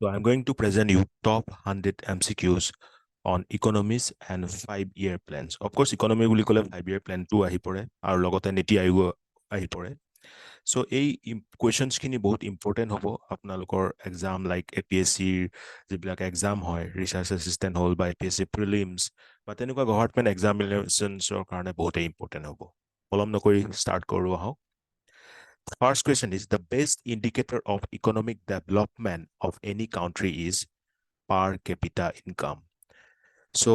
So I'm going to present you top 100 MCQs on economies and 5-year plans. Of course, economy will call 5-year plan to ahi pore aru logote NITI Aayog ahi pore. So এই questions খিনি বহুত important হ'ব আপোনালোকৰ exam like APSC যিবিলাক exam হয় research assistant হ'ল বা APSC prelims বা তেনেকুৱা government examinationsৰ কাৰণে বহুত important হ'ব পলম নকৰি start কৰো আহক First question is the best indicator of economic development of any country is per capita income. So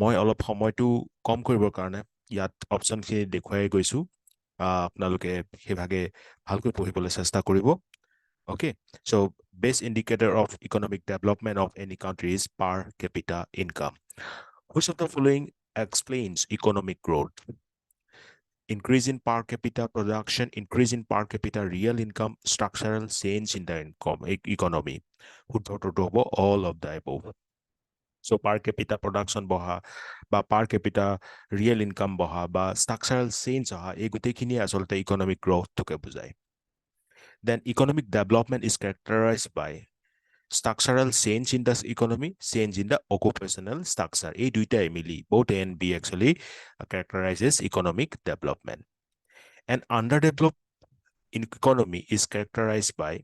মই অলপ সময়টো কম কৰিবৰ কাৰণে ইয়াত অপচনখিনি দেখুৱাই গৈছো আপোনালোকে সেইভাগে ভালকৈ পঢ়িবলৈ চেষ্টা কৰিব Okay, so best indicator of economic development of any country is per capita income. Which of the following explains economic growth? Increase in per capita production, increase in per capita real income, structural change in the income economy. All of the above. So per capita production boha, ba per capita real income boha, ba structural change boha, ei gotekhini asolte economic growth toke bujai. Then economic development is characterized by structural change in the economy, change in the occupational structure. A duita emili, both A and B actually characterizes economic development. And underdeveloped economy is characterized by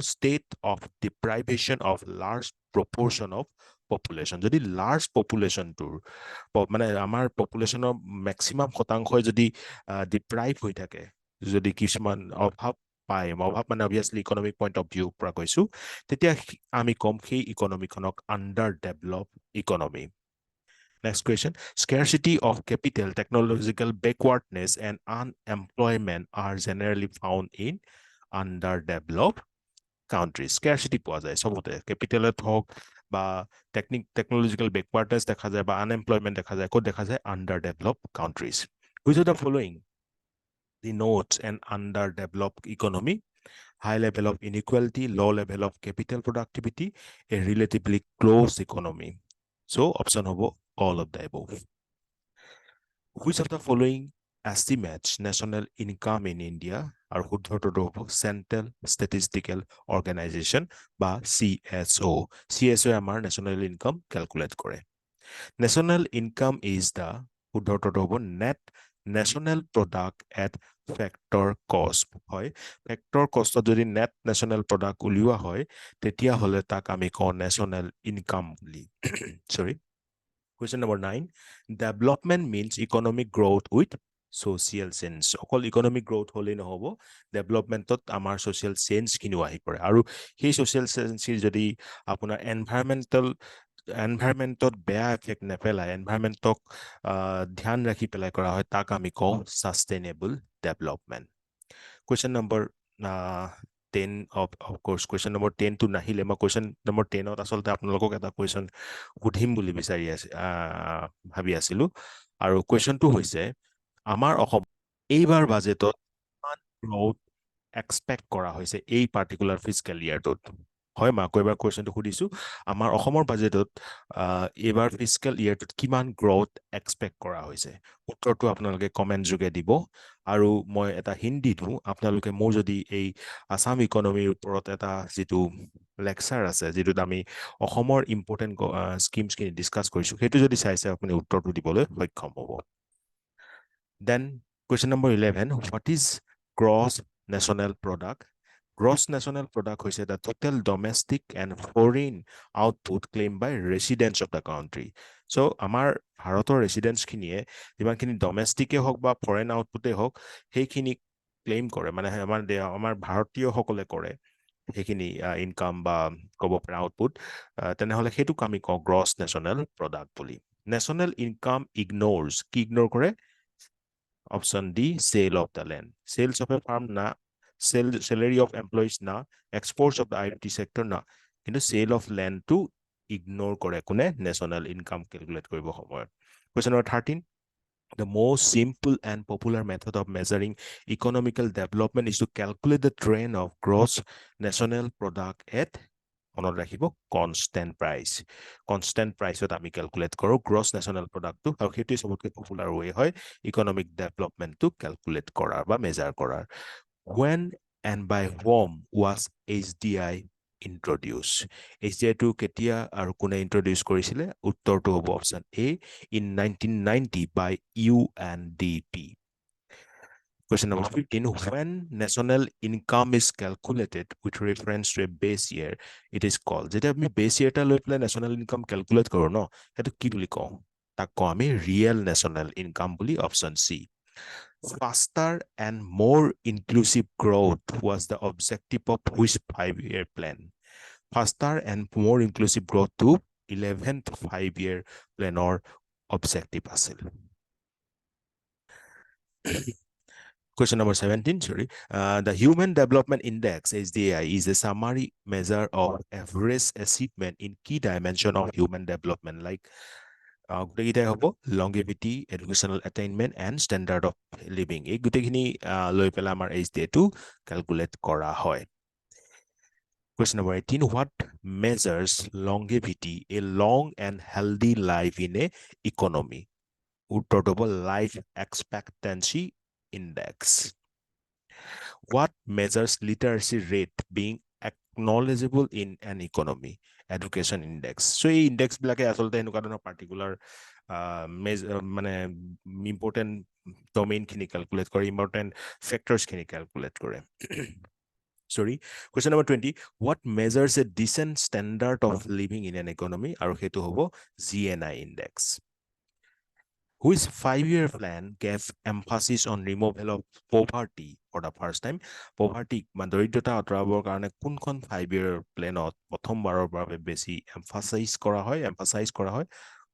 state of deprivation of large proportion of population. যদি large population tour, মানে আমাৰ population of maximum শতাংশই যদি deprive হৈ থাকে, যদি কিছুমান অভাৱ পায়, অভাৱ মানে obviously economic point of view পৰা কৈছো, তেতিয়া আমি কম সেই ইকনমিখনক underdeveloped economy. Next question. Scarcity of capital, technological backwardness, and unemployment are generally found in underdeveloped countries. Scarcity পোৱা যায় সবতে ক্যাপিটালত হোক বা technological backwardness দেখা যায় বা unemployment দেখা যায় ক'ত দেখা যায় underdeveloped countries. Which of the following denotes an underdeveloped economy? High level of inequality, low level of capital productivity, a relatively closed economy. So option hobo all of the above. Which of the following estimates national income in India are Central Statistical Organization বা CSO. CSO আমাৰ national income calculate কৰে. National income is the net national product at factor cost. হয় factor cost যদি net national product উলিওৱা হয় তেতিয়া হলে তাক আমি কওঁ national income বুলি. Sorry. Question number 9. Development means economic growth with social sense. All economic growth hole নহব developmentot আমাৰ social sense খিনিও আহি পৰে আৰু সেই social sense যদি আপোনাৰ environmentot বেয়া effect নেপেলায় environmentক ধ্যান ৰাখি পেলাই কৰা হয় তাক আমি কওঁ sustainable development. Question number 10 of course question number 10 to nahile ma question number 10 ot asolte apnalokok eta question udhim boli bisari ase bhabi asilu aru question to hoise amar okhom eibar budgetot growth expect kora hoise ei particular fiscal year tot হয় মা কয়বাৰ কোৱেশ্চনটো সুধিছো আমাৰ অসমৰ বাজেটত এবাৰ fiscal ইয়াৰটোত কিমান growth expect কৰা হৈছে উত্তৰটো আপোনালোকে কমেন্ট যোগে দিব আৰু মই এটা হিন্দি দিও আপোনালোকে মোৰ যদি এই আসাম ইকনমিৰ ওপৰত এটা যেটো লেকচাৰ আছে যেটোত আমি অসমৰ ইম্পৰ্টেন্ট স্কিমছ কিনি ডিসকাস কৰিছো হেতু যদি চাইছে আপুনি উত্তৰটো দিবলৈ সক্ষম হ'ব then question number 11 what is gross national product Gross national product is the total domestic and foreign output claimed by residents of the country. So, our Bharator residents kiniye, jiman kini domestic e hok ba foreign output e hok, he kini claim kore. Mane amar Bharatiyo hokole kore. He kini income ba kobo output. Tenehole hetu kami ko gross national product poli. National income ignores. Ki ignore kore? Option D, sale of the land. Sales of a farm na salary of employees na exports of the IT sector na কিন্তু sale of land to ignore কৰে কোনে national income calculate কৰিব সময়ত question number 13 the most simple and popular method of measuring economical development is to calculate the trend of gross national product at মনত ৰাখিব constant price ত আমি calculate কৰো gross national product to আৰু হেতু সবতকৈ popular way হয় economic development to calculate কৰাৰ বা measure কৰাৰ When and by whom was HDI introduce? HDI টো কেতিয়া আৰু কোনে introduce কৰিছিলে? উত্তৰটো হ'ব option A in 1990 by UNDP. Question number 15, when national income is calculated with reference to a base year, it is called. যেতিয়া আমি base year এটা লৈ পেলাই national income calculate কৰো ন, সেইটো কি বুলি কওঁ? তাক কওঁ আমি real national income বুলি, option C. Faster and more inclusive growth was the objective of which 5-year plan? Faster and more inclusive growth to 11th 5-year plan or objective আছিল. Question number 17, sorry. The Human Development Index, HDI, is a summary measure of average achievement in key dimension of human development, like longevity, educational attainment, and standard of living. এই গোটেইখিনি লৈ পেলাই আমাৰ HDI টো calculate কৰা হয়. Question number 18, what measures longevity, a long and healthy life in a economy? উত্তৰটো হ'ব life expectancy index. What measures literacy rate being acknowledgeable in an economy? Education index. So এই index বিলাকে আচলতে এনেকুৱা ধৰণৰ particular মানে important domain খিনি calculate কৰে, important factors খিনি calculate কৰে. Sorry. Question number 20, what measures a decent standard of living in an economy? আৰু সেইটো হ'ব GNI index. Which 5-year plan gave emphasis on removal of poverty for the first time? Poverty, দৰিদ্ৰতা আঁতৰাবৰ কাৰণে কোনখন 5-year planত প্ৰথমবাৰৰ বাবে বেছি emphasize কৰা হয়?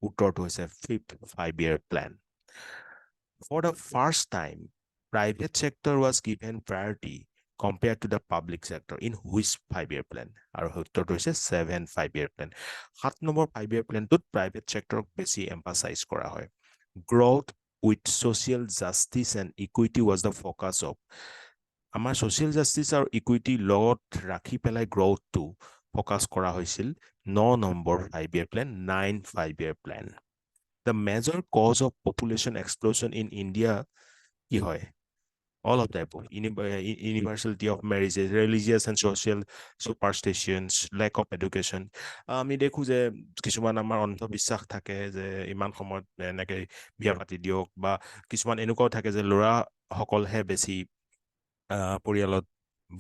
উত্তৰটো হৈছে 5th 5-year plan. For the first time, private sector was given priority compared to the public sector in which 5-year plan? আৰু উত্তৰটো হৈছে 7th 5-year plan. 7 number 5-year planটোত private sector বেছি emphasize কৰা হয়. Growth with social justice and equity was the focus of. আমাৰ social justice আৰু equity লগত ৰাখি পেলাই growth টো focus কৰা হৈছিল 9 number 5-year plan, 9th 5-year plan. The major cause of population explosion in India কি হয়? All of the above. Universality of marriages, religious and social superstitions, lack of education. আমি দেখো যে কিছুমান আমাৰ অন্ধবিশ্বাস থাকে যে ইমান সময়ত এনেকে বিয়া পাতি দিয়ক, বা কিছুমান এনেকুৱাও থাকে যে ল'ৰা সকলহে বেছি পৰিয়ালত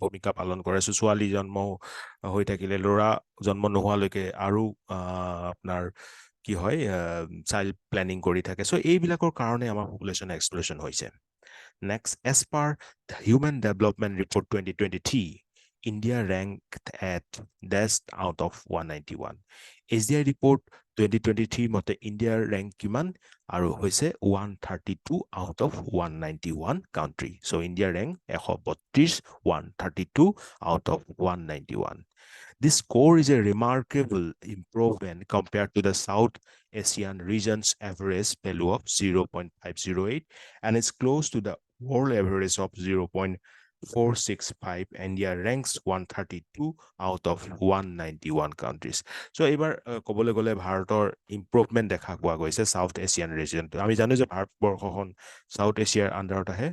ভূমিকা পালন কৰে। ছোৱালী জন্ম হৈ থাকিলে, ল'ৰা জন্ম নোহোৱালৈকে আৰু আপোনাৰ কি হয়, চাইল্ড প্লেনিং কৰি থাকে। চ' এইবিলাকৰ কাৰণে আমাৰ পপুলেশ্যন এক্সপ্ল'শ্যন হৈছে। Next, as per the Human Development Report 2023, India ranked at dash out of 191. HDI report 2023 মতে India rank কিমান? আৰু হৈছে 132 out of 191 country. So India rank 132, 132 out of 191. This score is a remarkable improvement compared to the South Asian region's average value of 0.508, and it's close to the world average of 0.465. India ranks 132 out of 191 countries. So এইবাৰ ক'বলৈ গ'লে ভাৰতৰ improvement দেখা পোৱা গৈছে south Asian ৰিজনটো। আমি জানো যে ভাৰতবৰ্ষখন সাউথ এছিয়াৰ আণ্ডাৰত আহে।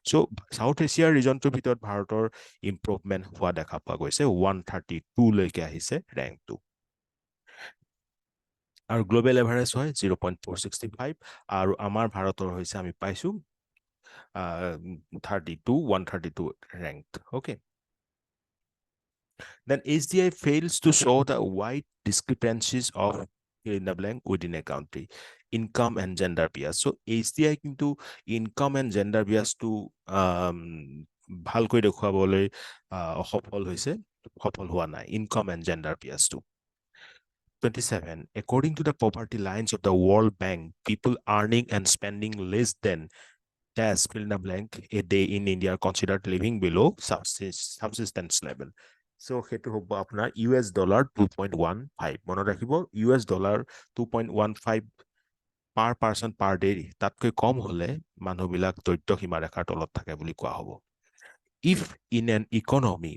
চ' সাউথ এছিয়াৰ ৰিজনটোৰ ভিতৰত ভাৰতৰ ইম্প্ৰুভমেণ্ট হোৱা দেখা পোৱা গৈছে, 132 লৈকে আহিছে ৰেংকটো। আৰু গ্লোবেল এভাৰেজ হয় 0.465, আৰু আমাৰ ভাৰতৰ হৈছে আমি পাইছো 132 ranked. Okay. Then HDI fails to show the wide discrepancies of in the blank within a country, income and gender bias. So HDI কিন্তু income and gender bias to ভালকৈ দেখুৱাবলৈ সফল হোৱা নাই, income and gender bias to. 27, according to the poverty lines of the World Bank, people earning and spending less than dash fill in the blank a day in India are considered living below subsistence level. So সেইটো হ'ব আপোনাৰ US dollar 2.15, মনত ৰাখিব US dollar 2.15 per person per day, তাতকৈ কম হলে মানুহবিলাক দৰিদ্ৰ সীমা ৰেখাৰ তলত থাকে বুলি কোৱা হ'ব। If in an economy,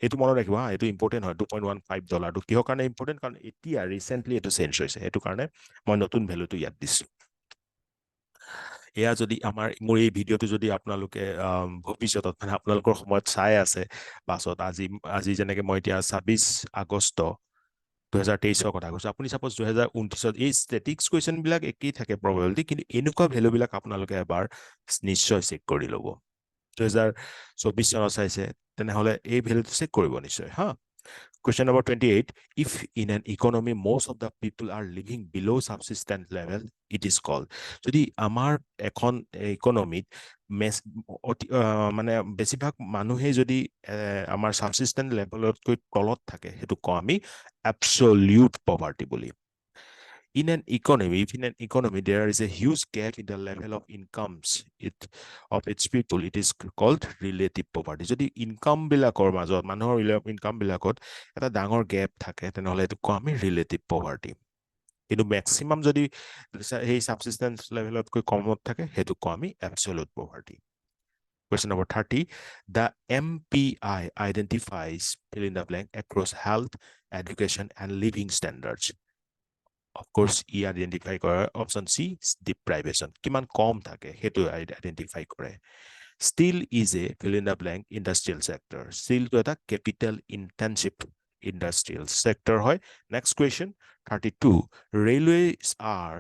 এইটো মনত ৰাখিব, এইটো ইম্পৰ্টেণ্ট হয়, $2.15 কিহৰ কাৰণে ইম্পৰ্টেণ্ট? কাৰণ এতিয়া ৰিচেণ্টলি এইটো চেঞ্জ হৈছে, সেইটো কাৰণে মই নতুন ভেলুটো ইয়াত দিছো। এয়া যদি মোৰ এই ভিডিঅ'টো যদি আপোনালোকে ভৱিষ্যতত মানে আপোনালোকৰ সময়ত চাই আছে পাছত আজি যেনেকে মই এতিয়া 26 আগষ্ট 2023 কথা কৈছো, আপুনি চাপোজ 2029 এই ষ্টেটিক্স কুৱেশ্যন বিলাক একেই থাকে প্ৰবেবিলিটি, কিন্তু এনেকুৱা ভেলু বিলাক আপোনালোকে এবাৰ নিশ্চয় চেক কৰি ল'ব। 2024 চনত চাইছে তেনেহলে এই ভেলুটো চেক কৰিব নিশ্চয় হা। Question number 28. If in an economy most of the people are living below subsistence level, it is called. যদি আমাৰ এখন ইকনমিত মানে বেছিভাগ মানুহে যদি আমাৰ সাবসিস্টেন্ট লেভেলতকৈ তলত থাকে, সেইটো কওঁ আমি absolute poverty বুলি। In an economy, there is a huge gap in the level of incomes of its people. It is called relative poverty. যদি ইনকাম বিলাকৰ মাজত মানুহৰ ইনকাম বিলাকত এটা ডাঙৰ গেপ থাকে, তেনেহ'লে এইটো কওঁ আমি ৰিলেটিভ পভাৰ্টি। কিন্তু মেক্সিমাম যদি সেই সাবসিস্টেন্স লেভেলতকৈ কমত থাকে, সেইটো কওঁ আমি absolute poverty. Question number 30. The MPI identifies fill in the blank across health, education, and living standards. Of course, E identify কৰে অপশন সি ডিপ্ৰাইভেশ্যন, কিমান কম থাকে সেইটো আইডেন্টিফাই কৰে। Steel is a fill in the blank industrial sector. Steel to এটা capital intensive industrial sector হয়। Next question 32. Railways are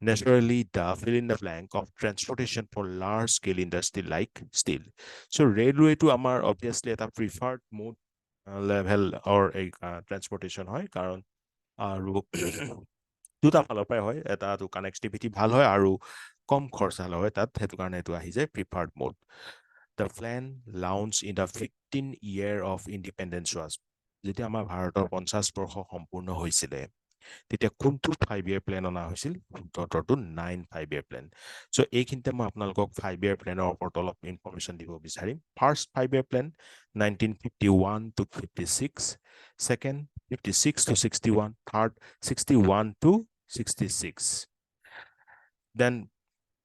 naturally the fill in the blank of transportation for large scale industry like steel. So railway to আমাৰ obviously এটা preferred mode level or a transportation হয়, কাৰণ আৰু দুটা ফালৰ পৰাই হয়, এটাটো কানেক্টিভিটি ভাল হয় আৰু কম খৰচাল হয় তাত, সেইটো কাৰণে এইটো আহি যায় preferred mode. The plan launched in the 15 year of independence was, যেতিয়া আমাৰ ভাৰতৰ 50 বৰ্ষ সম্পূৰ্ণ হৈছিলে তেতিয়া কোনটো 5-year প্লেন অনা হৈছিল? উত্তৰটো 9 5-year প্লেন। সো এইখিনিতে মই আপোনালোকক 5-year প্লেনৰ ওপৰত অলপ ইনফৰমেশ্যন দিব বিচাৰিম। First 5-year plan 1951 to 56, second 56 to 61, third 61 to 66, then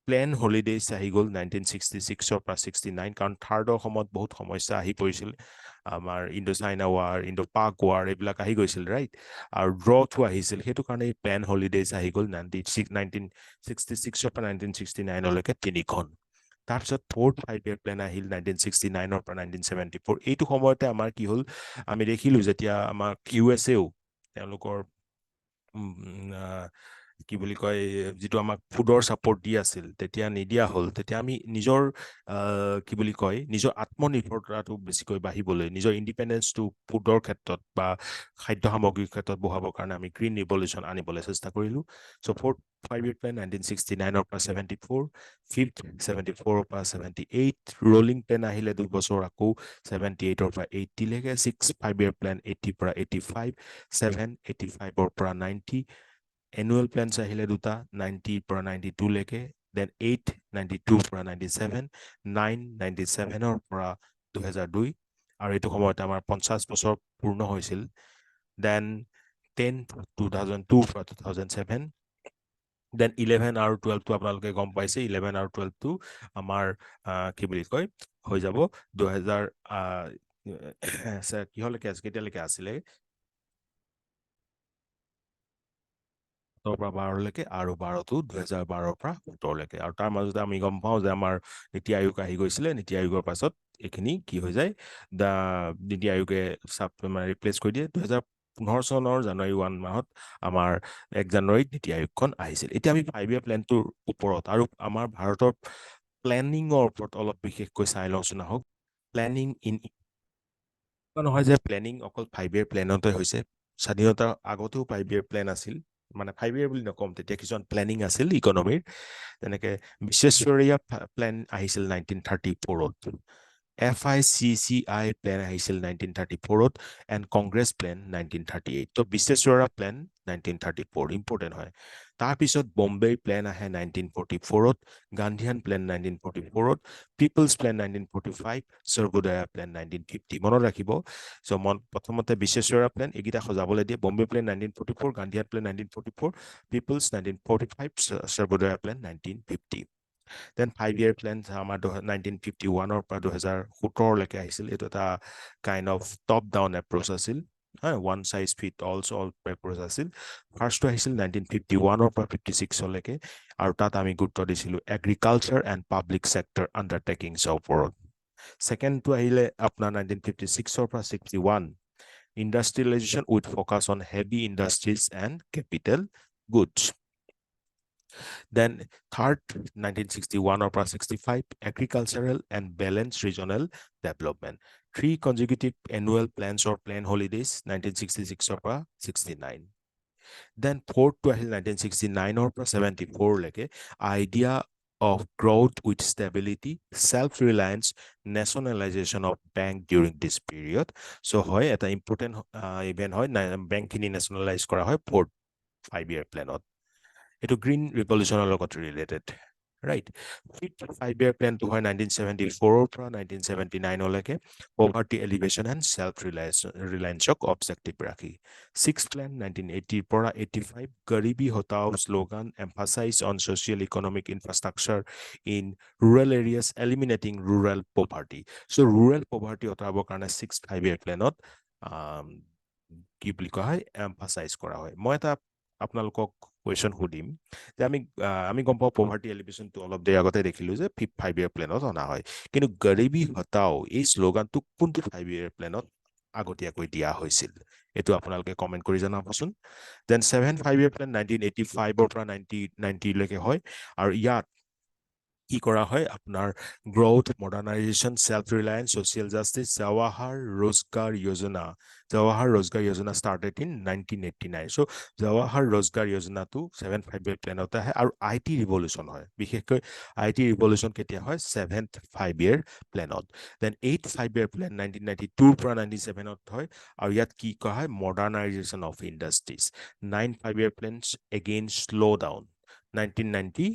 plan holidays আহি গ'ল 1966 পৰা 69, কাৰণ থাৰ্ডৰ সময়ত বহুত সমস্যা আহি পৰিছিল, আমাৰ ইণ্ডো চাইনা ৱাৰ, ইণ্ডো পাক ৱাৰ এইবিলাক আহি গৈছিল ৰাইট, আৰু ড্ৰথো আহিছিল, সেইটো কাৰণে প্লেন হলিডেজ আহি গ'ল 1966 পৰা 1969লৈকে 3খন। তাৰপিছত ফ'ৰ্থ 5-year প্লেন আহিল 1969 পৰা 1974। এইটো সময়তে আমাৰ কি হ'ল, আমি দেখিলো যেতিয়া আমাৰ USA তেওঁলোকৰ কি বুলি কয় যিটো আমাক ফুডৰ ছাপৰ্ট দি আছিল তেতিয়া নিদিয়া হ'ল, তেতিয়া আমি নিজৰ কি বুলি কয় নিজৰ আত্মনিৰ্ভৰতাটো বেছিকৈ বাঢ়িবলৈ, নিজৰ ইণ্ডিপেণ্ডেন্সটো ফুডৰ ক্ষেত্ৰত বা খাদ্য সামগ্ৰীৰ ক্ষেত্ৰত বঢ়াবৰ কাৰণে আমি গ্ৰীণ ৰিভলিউশ্যন আনিবলৈ চেষ্টা কৰিলোঁ। চ' ফ'ৰ্থ 5-year প্লেন 1969 পৰা 74, ফিফ্থ 74 পৰা 78, ৰলিং প্লেন আহিলে 2 বছৰ আকৌ 78 পৰা 80 লৈকে, 6 5-year প্লেন 80 পৰা 85, 7 85 পৰা 90, এনুৱেল প্লেনছ আহিলে দুটা 90 পৰা 92 লৈকে, দেন 8 92 পৰা 97, 9 97 পৰা 2002, আৰু এইটো সময়তে আমাৰ 50 বছৰ পূৰ্ণ হৈছিল, দেন 10 2002 পৰা 2007, দেন 11 আৰু 12টো আপোনালোকে গম পাইছে, 11 আৰু 12টো আমাৰ কি বুলি কয় হৈ যাব 2000 কিহলৈকে কেতিয়ালৈকে আছিলে পৰা 12লৈকে, আৰু 12টো 2012 পৰা 17লৈকে, আৰু তাৰ মাজতে আমি গম পাওঁ যে আমাৰ নীতি আয়োগ আহি গৈছিলে, নীতি আয়োগৰ পাছত এইখিনি কি হৈ যায়, নীতি আয়োগে ৰিপ্লেচ কৰি দিয়ে। 2015 চনৰ জানুৱাৰী 1 মাহত আমাৰ 1 জানুৱাৰীত নীতি আয়োগখন আহিছিল। এতিয়া আমি 5-year প্লেনটোৰ ওপৰত আৰু আমাৰ ভাৰতৰ প্লেনিঙৰ ওপৰত অলপ বিশেষকৈ চাই লওঁচোন আহক। প্লেনিং নহয় যে প্লেনিং অকল 5-year প্লেনতে হৈছে, স্বাধীনতাৰ আগতেও 5-year প্লেন আছিল, মানে 5-year বুলি নকম, তেতিয়া কিছুমান প্লেনিং আছিল ইকনমিৰ, তেনেকে বিশ্বেশ্বৰীয়া প্লেন আহিছিল 1934ত, FICCI প্লেন আহিছিল 1934ত, এণ্ড কংগ্ৰেছ প্লেন 1938। তো বিশ্বেশ্বৰীয়া প্লেন 1934 ইম্পৰ্টেণ্ট হয়। তাৰপিছত বম্বে প্লেন আহে 1944ত, গান্ধীয়ান প্লেন 1944ত, পিপলছ প্লেন 1945, সৰ্বোদয়া প্লেন 1950। মনত ৰাখিব, প্ৰথমতে বিশ্বেশ্বৰীয়া প্লেন এইকেইটা সজাবলৈ দিয়ে, Bombay plan 1944, Gandhian plan 1944, people's 1945, Sarvodaya plan 1950। Then 5-year plan আমাৰ 1951 পৰা 2017লৈকে আহিছিল, এইটো এটা kind of top down approach আছিল, one size fit all papers আছিল ফাৰ্ষ্টটো আহিছিল 1951 পৰা 56 লৈকে আৰু তাত আমি গুৰুত্ব দিছিলো এগ্ৰিকালচাৰ এণ্ড পাব্লিক সেক্টৰ আণ্ডাৰটেকিংছৰ ওপৰত সেকেণ্ডটো আহিলে আপোনাৰ 1956 পৰা 61 industrialization with focus on heavy industries and capital goods. Then third, 1961 or 65, agricultural and balanced regional development. 3 consecutive annual plans or plan holidays, 1966 or 69. Then fourth to 1969 or 74 like idea of growth with stability, self-reliance, nationalization of bank during this period. So hoy eta important event hoy bank kini nationalize kora hoy fourth 5-year plan. It is green revolution related, right? Fifth 5-year plan to 1974 from 1979 like poverty elevation and self-reliance objective rakhi. Sixth plan 1980 পৰা 85 Garibi Hotao slogan emphasize on social economic infrastructure in rural areas, eliminating rural poverty. So rural poverty অতৰাবৰ কাৰণে 6th 5-year planত কি বুলি কোৱা হয় emphasize কৰা হয় মই এটা আপোনালোকক কোৱেশ্চন সুধিম যে আমি গম পাওঁ পভাৰ্টি এলিভেশনটো অলপ দেৰি আগতে দেখিলো যে 5-year প্লেনত অনা হয় কিন্তু গৰিবী হটাও এই শ্লোগানটো কোনটো 5-year প্লেনত আগতীয়াকৈ দিয়া হৈছিল এটো আপোনালোকে কমেন্ট কৰি জনাবচোন দেন 7 5-year প্লেন 1985 ৰ পৰা 1990 লৈকে হয় আৰু ইয়াত কি কৰা হয় আপোনাৰ growth modernization self reliance social justice Jawahar Rozgar Yojana started in 1989 so Jawahar Rozgar योजना to 7-5 প্লেনত আহে আৰু আইটি ৰিভলিউশন হয় বিশেষকৈ আইটি ৰিভলিউশন কেতিয়া হয় 7th 5-year প্লেনত দেন 8th 5-year প্লেন 1992 পৰা 97 ত হয় আৰু ইয়াত কি কোৱা হয় মডাৰ্নাইজেশন of ইন্ডাষ্ট্ৰিজ 9th 5-year plans again slow down 1990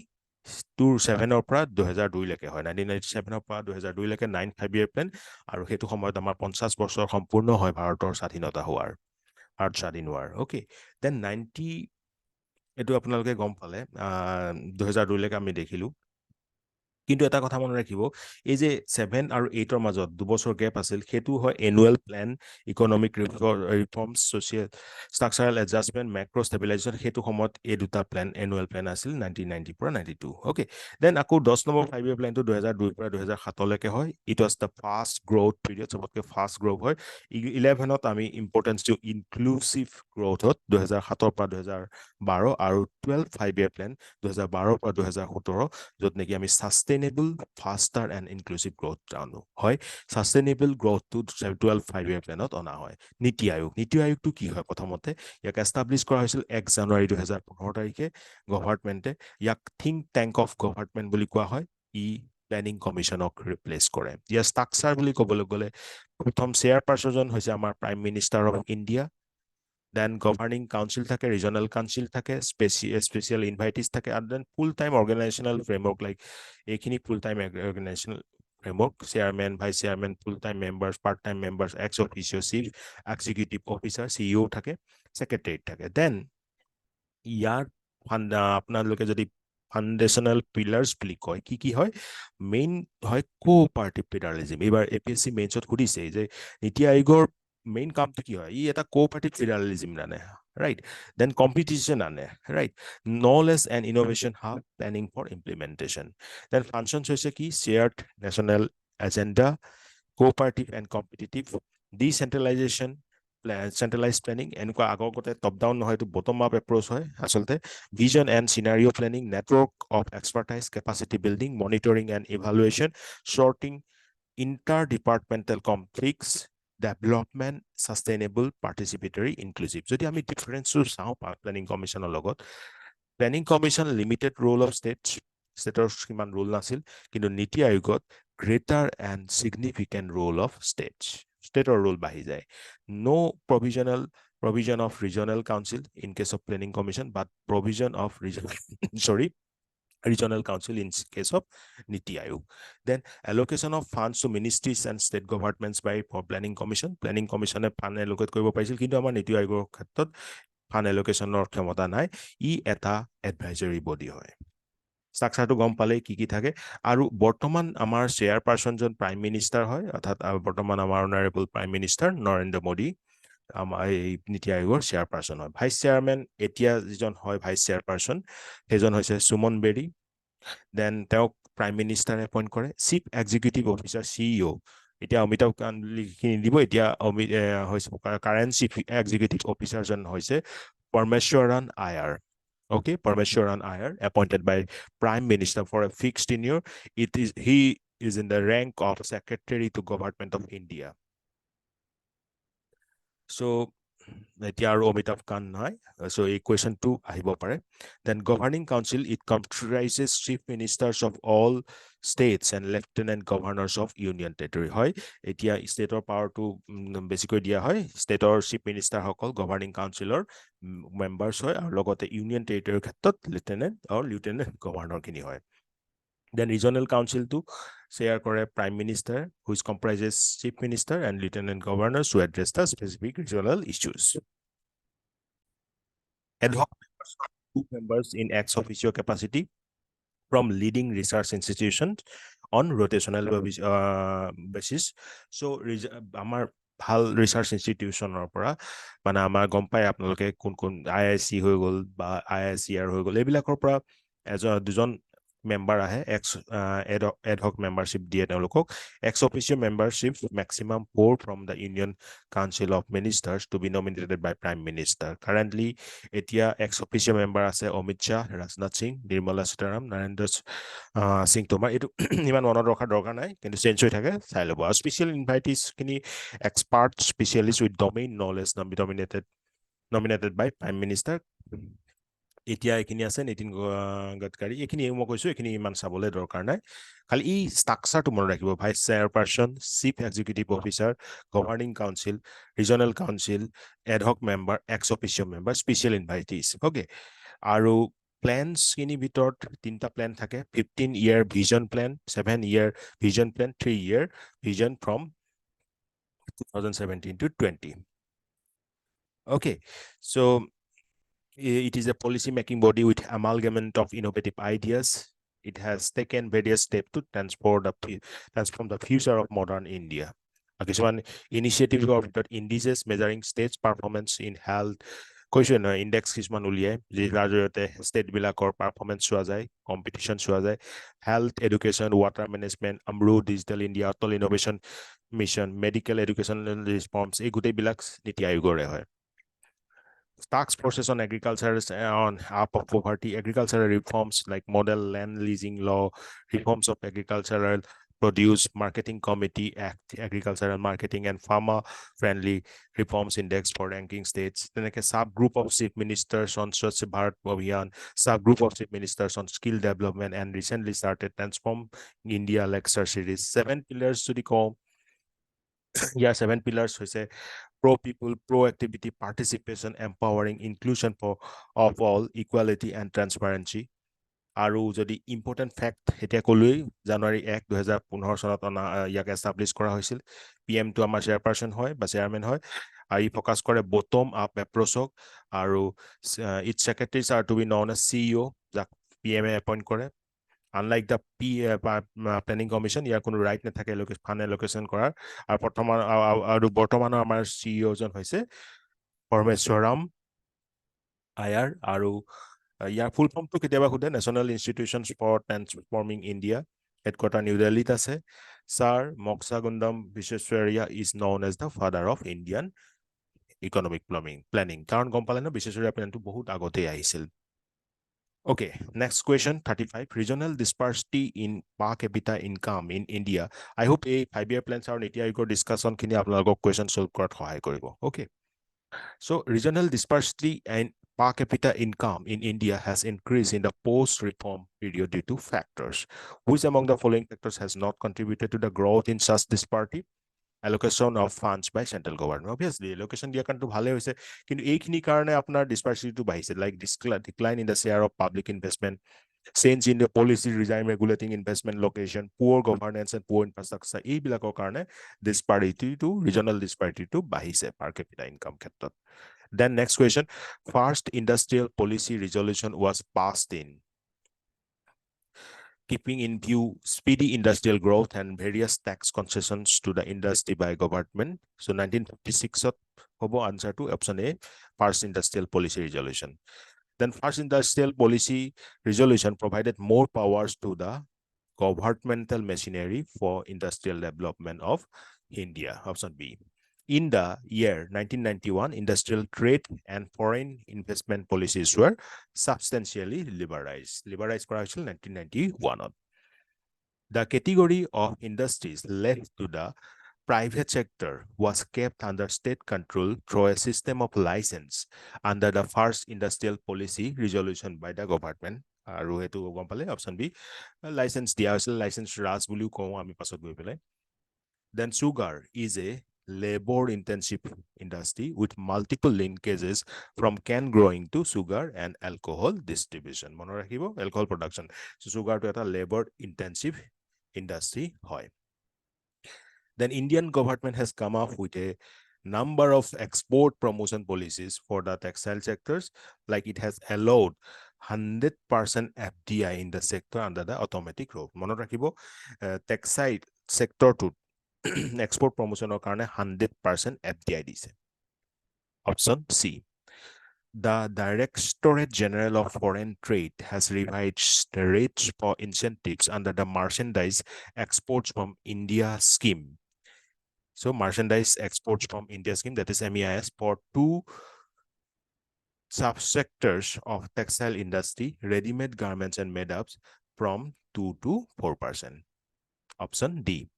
7 পৰা 2002 লৈকে হয় 1997 পৰা 2002 লৈকে 9th 5-year plan আৰু হেতু সময়ত আমাৰ 50 বছৰ সম্পূৰ্ণ হয় ভাৰতৰ স্বাধীনতা হোৱাৰ ভাৰত স্বাধীন হোৱাৰ ওকে দেন 90 এটো আপোনালোকে গম পালে 2002 লৈকে আমি দেখিলো কিন্তু এটা কথা মনে ৰাখিব এই যে 7 আৰু 8 ৰ মাজত দুবছৰ গ্যাপ আছিল হেতু হয় annual plan economic reforms social structural adjustment macro stabilization হেতু সময়ত এই দুটা প্ল্যান এনুৱেল প্ল্যান আছিল 1990 পৰা 92 ওকে দেন আকৌ 10 নম্বৰ 5-year প্ল্যানটো 2002 পৰা 2007 লৈকে হয় it was the fast growth period সবতকে ফাষ্ট গ্ৰোথ হয় 11 ত আমি ইম্পৰ্টেন্স টু ইনক্লুসিভ গ্ৰোথত 2007 পৰা 2012 আৰু 12 5-year প্ল্যান 2012 পৰা 2017 যত নেকি আমি সাস্টেইনেবল ফাস্টাৰ এণ্ড ইনক্লুসিভ গ্ৰোথ জানো হয় সাস্টেইনেবল গ্ৰোথ টু 12 5-year প্ল্যানত অনা হয় নীতি আয়োগটো কি হয় প্ৰথমতে ইয়াক এস্টাবলিশ কৰা হৈছিল 1 জানুৱাৰী 2015 তাৰিখে গভৰ্ণমেণ্টে ইয়াক থিংক ট্যাঙ্ক অফ গভৰ্ণমেণ্ট বুলি কোৱা হয় ই প্ল্যানিং কমিশনক ৰিপ্লেস কৰে ইয়াৰ ষ্ট্ৰাকচাৰ বুলি ক'বলৈ গ'লে প্ৰথম চেয়াৰপাৰসন হৈছে আমাৰ prime minister of India then governing council থাকে regional council থাকে special invitees থাকে and then full time organizational framework like ekhini full time organizational framework chairman vice chairman full time members part time members ex officio chief executive officer CEO থাকে secretary থাকে then ইয়াৰ আপোনালোকে যদি foundational পিলাৰ্স বুলি কয় কি হয় main হয় cooperative federalism এবাৰ এপিএসসি মেইনছত সুধিছে যে নীতি আয়োগৰ মেইন কামটো কি হয় ই এটা কোঅপাৰেটিভ ফেডাৰেলিজম আনে right then competition ane right knowledge and innovation hub planning for implementation then functions hoise ki shared national agenda cooperative and competitive decentralization centralized planning enukwa agogote top down nohoy to bottom up approach hoy asolte vision and scenario planning network of expertise capacity building monitoring and evaluation sorting interdepartmental conflicts development sustainable participatory inclusive যদি আমি ডিফাৰেন্সটো চাওঁ planning কমিশনৰ লগত planning commission limited role of ষ্টেটৰ কিমান role নাছিল কিন্তু নীতি আয়োগত greater and significant role of ষ্টেটৰ ৰোল বাঢ়ি যায় নো provision of regional council in case of planning commission but provision of regional council in case of NITI Aayog. Then allocation of funds to ministries and state governments by for planning commission fund allocate কৰিব পাৰিছিল কিন্তু আমাৰ NITI Aayogৰ ক্ষেত্ৰত fund allocationৰ ক্ষমতা নাই ই এটা advisory body হয় ষ্ট্ৰাকচাৰটো গম পালে কি থাকে আৰু বৰ্তমান আমাৰ চেয়াৰপাৰসন জন প্ৰাইম মিনিষ্টাৰ হয় অৰ্থাৎ বৰ্তমান আমাৰ honourable prime minister Narendra Modi আমাৰ এই নীতি আয়োগৰ চেয়াৰপাৰ্চন হয়। ভাইচ চেয়াৰমেন এতিয়া যিজন হয় ভাইচ চেয়াৰপাৰ্চন সেইজন হৈছে সুমন বেৰী। দেন তেওঁক প্ৰাইম মিনিষ্টাৰে এপইণ্ট কৰে। চিফ এক্সিকিউটিভ অফিচাৰ CEO এতিয়া অমিতাভ কান্ত লিখি নিদিব, এতিয়া হৈছে কাৰেণ্ট চিফ এক্সিকিউটিভ অফিচাৰজন হৈছে Parameswaran Iyer. Okay, Parameswaran Iyer, appointed by Prime Minister for a fixed tenure. He is in the rank of Secretary to Government of India. So এতিয়া আৰু অমিতাভ কান্ত নহয়, so এই কুৱেশ্যনটো আহিব পাৰে। Then Governing Council, it comprises chief ministers of all states and lieutenant governors of union territory হয়। এতিয়া ষ্টেটৰ পাৱাৰটো বেছিকৈ দিয়া হয়, ষ্টেটৰ চিফ মিনিষ্টাৰসকল গভাৰ্ণিং কাউন্সিলৰ মেম্বাৰ্ছ হয়, আৰু লগতে ইউনিয়ন টেৰিটৰীৰ ক্ষেত্ৰত লিউটেনেণ্ট গভৰ্ণৰখিনি হয়। Then regional council to share করে prime minister, which comprises chief minister and lieutenant governors to address the specific regional issues. Ad hoc members are 2 members in ex officio capacity from leading research institutions on rotational basis. So আমাৰ ভাল research ইনষ্টিটিউচনৰ পৰা মানে আমাৰ গম পায় আপোনালোকে কোন কোন IIC হৈ গ'ল বা IICR হৈ গ'ল, এইবিলাকৰ পৰা দুজন মেম্বাৰ আহে, এডহক মেম্বাৰশ্বিপ দিয়ে তেওঁলোকক। X official membership maximum 4 from the Union Council of Ministers to be nominated by Prime Minister. Currently এতিয়া এক্স অফিচিয়েল মেম্বাৰ আছে অমিত শ্বাহ, ৰাজনাথ সিং, নিৰ্মলা সীতাৰাম, নৰেন্দ্ৰ সিং টোমাৰ। এইটো ইমান মনত ৰখাৰ দৰকাৰ নাই, কিন্তু চেঞ্জ হৈ থাকে, চাই ল'ব। আৰু স্পেচিয়েল ইনভাইটিছখিনি expert specialist with domain knowledge nominated by Prime Minister. এতিয়া এইখিনি আছে নীতিন গডকাৰী, এইখিনি মই কৈছোঁ, এইখিনি ইমান চাবলৈ দৰকাৰ নাই, খালি এই ষ্ট্ৰাকচাৰটো মনত ৰাখিব। Vice chairperson, chief executive officer, governing council, regional council, ad hoc member, ex official member, special invitees. Okay, আৰু প্লেনছখিনিৰ ভিতৰত 3টা প্লেন থাকে: 15-year vision plan, 7-year vision plan, 3-year vision from 2017 to 20. Okay, so it is a policy-making body with amalgamation of innovative ideas. It has taken various steps to transform the future of modern India. কিছুমান ইনিচিয়েটিভৰ ভিতৰত indices measuring states performance in health, কৈছোঁ নহয়, index কিছুমান উলিয়াই, যাৰ জৰিয়তে ষ্টেটবিলাকৰ performance চোৱা যায়, কম্পিটিশ্যন চোৱা যায়। Health, education, water management, AMRUT, digital India, Atal innovation mission, medical education reforms, এই গোটেইবিলাক নীতি আয়োগৰে হয়। Task forces on agriculture, on up of poverty, agricultural reforms like model land leasing law, reforms of agricultural produce marketing committee act, agricultural marketing and farmer friendly reforms index for ranking states. Then like a subgroup of chief ministers on Swachh Bharat Abhiyan, subgroup of chief ministers on skill development, and recently started Transform India lecture series. 7 pillars to the call. Yeah, 7 pillars হৈছে pro-people, pro-activity, participation, empowering, inclusion of all, equality and transparency. আৰু যদি important fact এতিয়া ক'লোৱেই, জানুৱাৰী 1, 2015 চনত ইয়াক establish কৰা হৈছিল। PM-টো আমাৰ চেয়াৰপাৰ্চন হয় বা চেয়াৰমেন হয়, আৰু ই ফ'কাছ কৰে বটম আপ এপ্ৰ'চক, আৰু its secretaries are to be known as CEO, যাক PM-এ এপইণ্ট কৰে। আনলাইক দ্য প্লেনিং কমিশ্যন, ইয়াৰ কোনো ৰাইট নাথাকে ফাণ্ড এল'কেশ্যন কৰাৰ। আৰু বৰ্তমানৰ আমাৰ CEOজন হৈছে পৰমেশ্বৰম আয়াৰ, আৰু ইয়াৰ ফুল ফৰ্মটো কেতিয়াবা সোধে, national institutions for transforming India, headquarter new দিল্লীত আছে। ছাৰ মক্সাগুণ্ডম বিশ্বেশ্বৰাইয়া is known as the father of Indian economic planning, কাৰণ গম পালে ন, বিশ্বেশ্বৰাইয়া প্লেনটো বহুত আগতেই আহিছিল। Okay, next question, 35. Regional disparity in per capita income in India. I hope a 5-year plans are NITI Aayog discussion kini apnalok question solve korat sahay koribo. Okay. So regional disparity and per capita income in India has increased in the post-reform period due to factors. Which among the following factors has not contributed to the growth in such disparity? Allocation of funds by central government. Obviously, allocation দিয়া কাৰণটো ভালে হৈছে, কিন্তু এইখিনি কাৰণে আপোনাৰ ডিসপাৰ্সিটিটো বাঢ়িছে, like decline in the share of public investment, change in the policy regime regulating investment location, poor governance and poor infrastructure, এইবিলাকৰ কাৰণে regional disparity to বাঢ়িছে per capita income ক্ষেত্ৰত। Then next question, first industrial policy resolution was passed in keeping in view speedy industrial growth and various tax concessions to the industry by government. So 1956 hobo answer to option A, first industrial policy resolution. Then first industrial policy resolution provided more powers to the governmental machinery for industrial development of India. Option B. In the year 1991, industrial trade and foreign investment policies were substantially liberalized. Liberalized kora hoisil 1991. The category of industries left to the private sector was kept under state control through a system of license under the first industrial policy resolution by the government. আৰু হেতু গম পালে option B licence দিয়া হৈছিল licence ৰাজ বুলিও কওঁ আমি পাছত গৈ পেলাই then sugar is a labor intensive industry with multiple linkages from cane growing to sugar and alcohol distribution মনত ৰাখিব alcohol production so sugar to এটা labor intensive industry হয় then Indian government has come up with a number of export promotion policies for the textile sectors, like it has allowed 100% FDI in the sector under the automatic route. Mono rakhibo textile sector to export promotion or karne 100% FDI dise. Option C. The Directorate General of Foreign Trade has revised the rates for incentives under the Merchandise Exports from India scheme. So merchandise exports from India scheme, that is MEIS, for two subsectors of textile industry, ready-made garments and made-ups from 2 to 4%. Option D.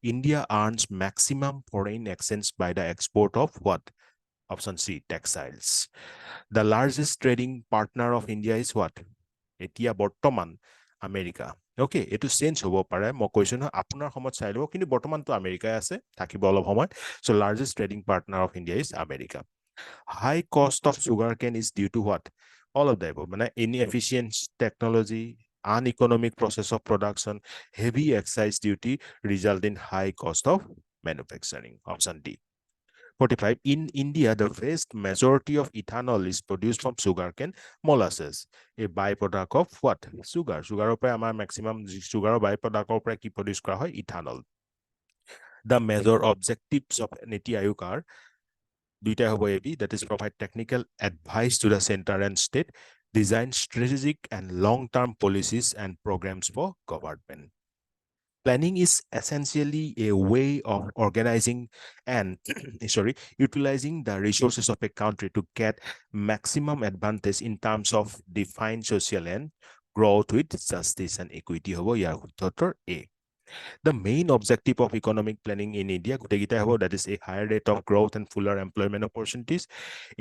India earns maximum foreign exchange by the export of what? Option C, textiles. The largest trading partner of India is what? Etia Bortoman, America. Okay, etu change hobo pare mo question apunar somot sai lebo kintu bortoman to America ase thakibo olob somot so largest trading partner of India is America. High cost of sugarcane is due to what? All of the above. Inefficient technology, uneconomic process of production, heavy excise duty result in high cost of manufacturing. Option D. 45. In India, the vast majority of ethanol is produced from sugarcane molasses, a byproduct of what? Sugar. Sugar opera amar maximum sugar byproduct opera ki produce kara hoy ethanol. The major objectives of NITI Aayog are দুইটা হ'ব AB that is provide technical advice to the center and state, design strategic and long-term policies and programs for government. Planning is essentially a way of organizing and utilizing the resources of a country to get maximum advantage in terms of defined social and growth with justice and equity হ'ব ইয়াৰ উত্তৰ A. The main objective of economic planning in India, that is a higher rate of growth and fuller employment opportunities,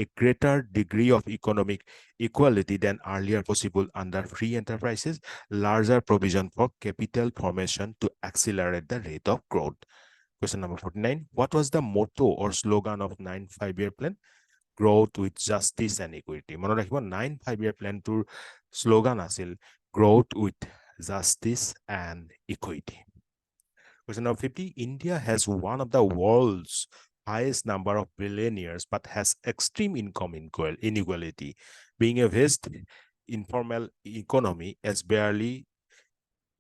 a greater degree of economic equality than earlier possible under free enterprises, larger provision for capital formation to accelerate the rate of growth. Question number 49. What was the motto or slogan of 9 5-year plan? Growth with justice and equity. Mone rakhibo 9 5-year plan tour slogan asil growth with justice and equity. Question number 50. India has one of the world's highest number of billionaires, but has extreme income inequality. Being a vast informal economy as barely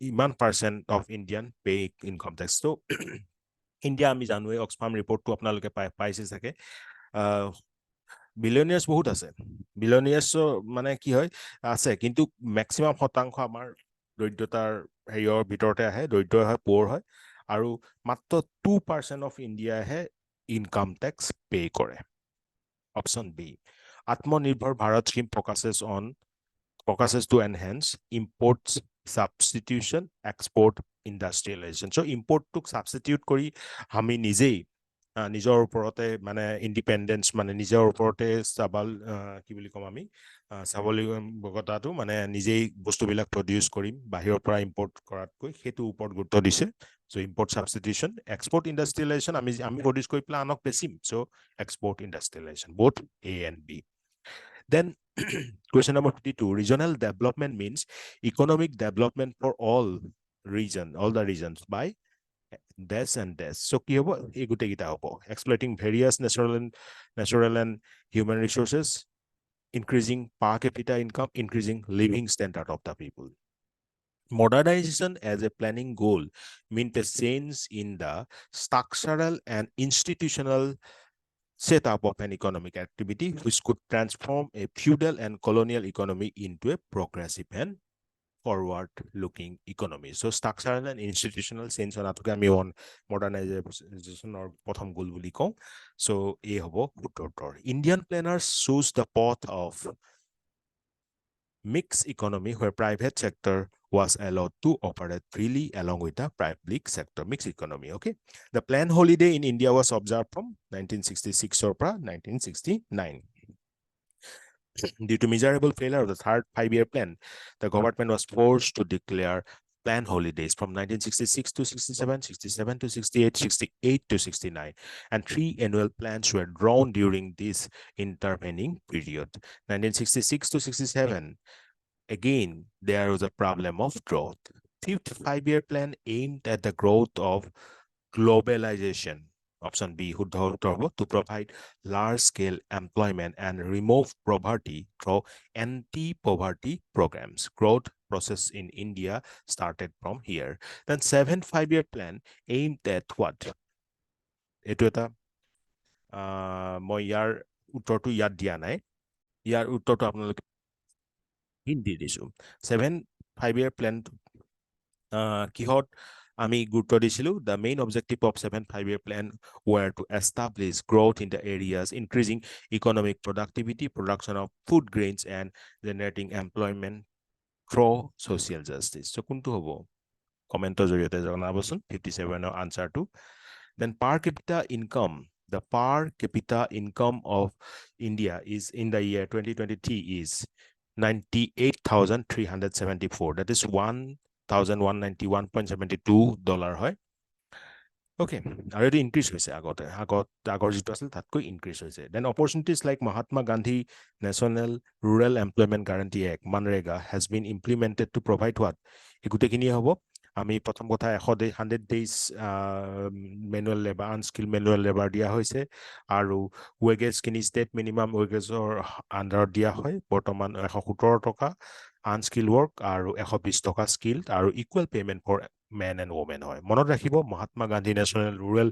1% of Indian pay income tax. So, India, আমি জানোৱে Oxfam report to আপোনালোকে পাইছে চাগে বিলিয়নিয়াৰ্স বহুত আছে বিলিয়নিয়াৰ্স মানে কি হয় আছে কিন্তু ম্যাক্সিমাম শতাংশ আমাৰ দৰিদ্ৰতাৰ হেৰিয়ৰ ভিতৰতে আহে দৰিদ্ৰ হয় পোৰ হয় আৰু মাত্ৰ 2% of India হে income tax pay কৰে. Option B. Atmanirbhar Bharat scheme focuses to enhance imports substitution export industrialization. So import to substitute কৰি আমি নিজেই নিজৰ ওপৰতে মানে ইন্ডিপেন্ডেন্স মানে নিজৰ ওপৰতে সাবল কি বুলি কম আমি সাবলীকতাটো মানে নিজেই বস্তুবিলাক প্ৰডিউস কৰিম বাহিৰৰ পৰা ইম্পৰ্ট কৰাতকৈ হেতু ওপৰত গুৰুত্ব দিছে so import substitution export industrialization আমি প্ৰডিউস কৰি প্লা আনক বেছিম so export industrialization both A and B. Then question number 52. Regional development means economic development for all the regions by dash and dash. So ki hobo egute gita hobo exploiting various natural and human resources, increasing per capita income, increasing living standard of the people. Modernization as a planning goal meant a change in the structural and institutional setup of an economic activity which could transform a feudal and colonial economy into a progressive and forward-looking economy. So structural and institutional change অনাটোকে আমি মডাৰ্ণাইজেশ্যনৰ প্ৰথম গোল বুলি কওঁ। So এই হ'ব উত্তৰটোৰ। Indian planners chose the path of mixed economy where private sector was allowed to operate freely along with the public sector. Mixed economy, okay? The planned holiday in India was observed from 1966 or 1969. Due to miserable failure of the third five-year plan, the government was forced to declare planned holidays from 1966 to 67, 67 to 68, 68 to 69, and 3 annual plans were drawn during this intervening period. 1966 to 67, again, there was a problem of growth. Fifth five-year plan aimed at the growth of globalization. Option B, to provide large-scale employment and remove poverty through anti-poverty programs. Growth process in India started from here. Then seventh five-year plan aimed at what? Etu eta moi yar uttortu yad dia nai. Yar uttortu apnaloke hindi disu. 7 5-year plan কিহত আমি গুৰুত্ব দিছিলো the main objective of 7 5-year plan were to establish growth in the areas increasing economic productivity, production of food grains and generating employment through social justice. So কোনটো হ'ব কমেন্টৰ জৰিয়তে জনাবচোন 57 answer to. Then per capita income, the per capita income of India is in the year 2023 is 98,374. That is $1,191.72 হয়। Okay, আৰু এটো increase হৈছে আগৰ যেটো আছিল তাতকৈ ইনক্ৰিজ হৈছে। Then opportunities like Mahatma Gandhi National Rural Employment Guarantee Act, Manrega, has been implemented to provide what? এগুটেখিনি হ'ব আমি প্ৰথম কথা 100 days manual labor, unskilled manual labor দিয়া হৈছে আৰু wages কিনি state minimum wagesৰ under দিয়া হয় বৰ্তমান 117 টকা unskilled work আৰু 120 টকা skilled আৰু equal payment for men and women হয়। মনত ৰাখিব Mahatma Gandhi national rural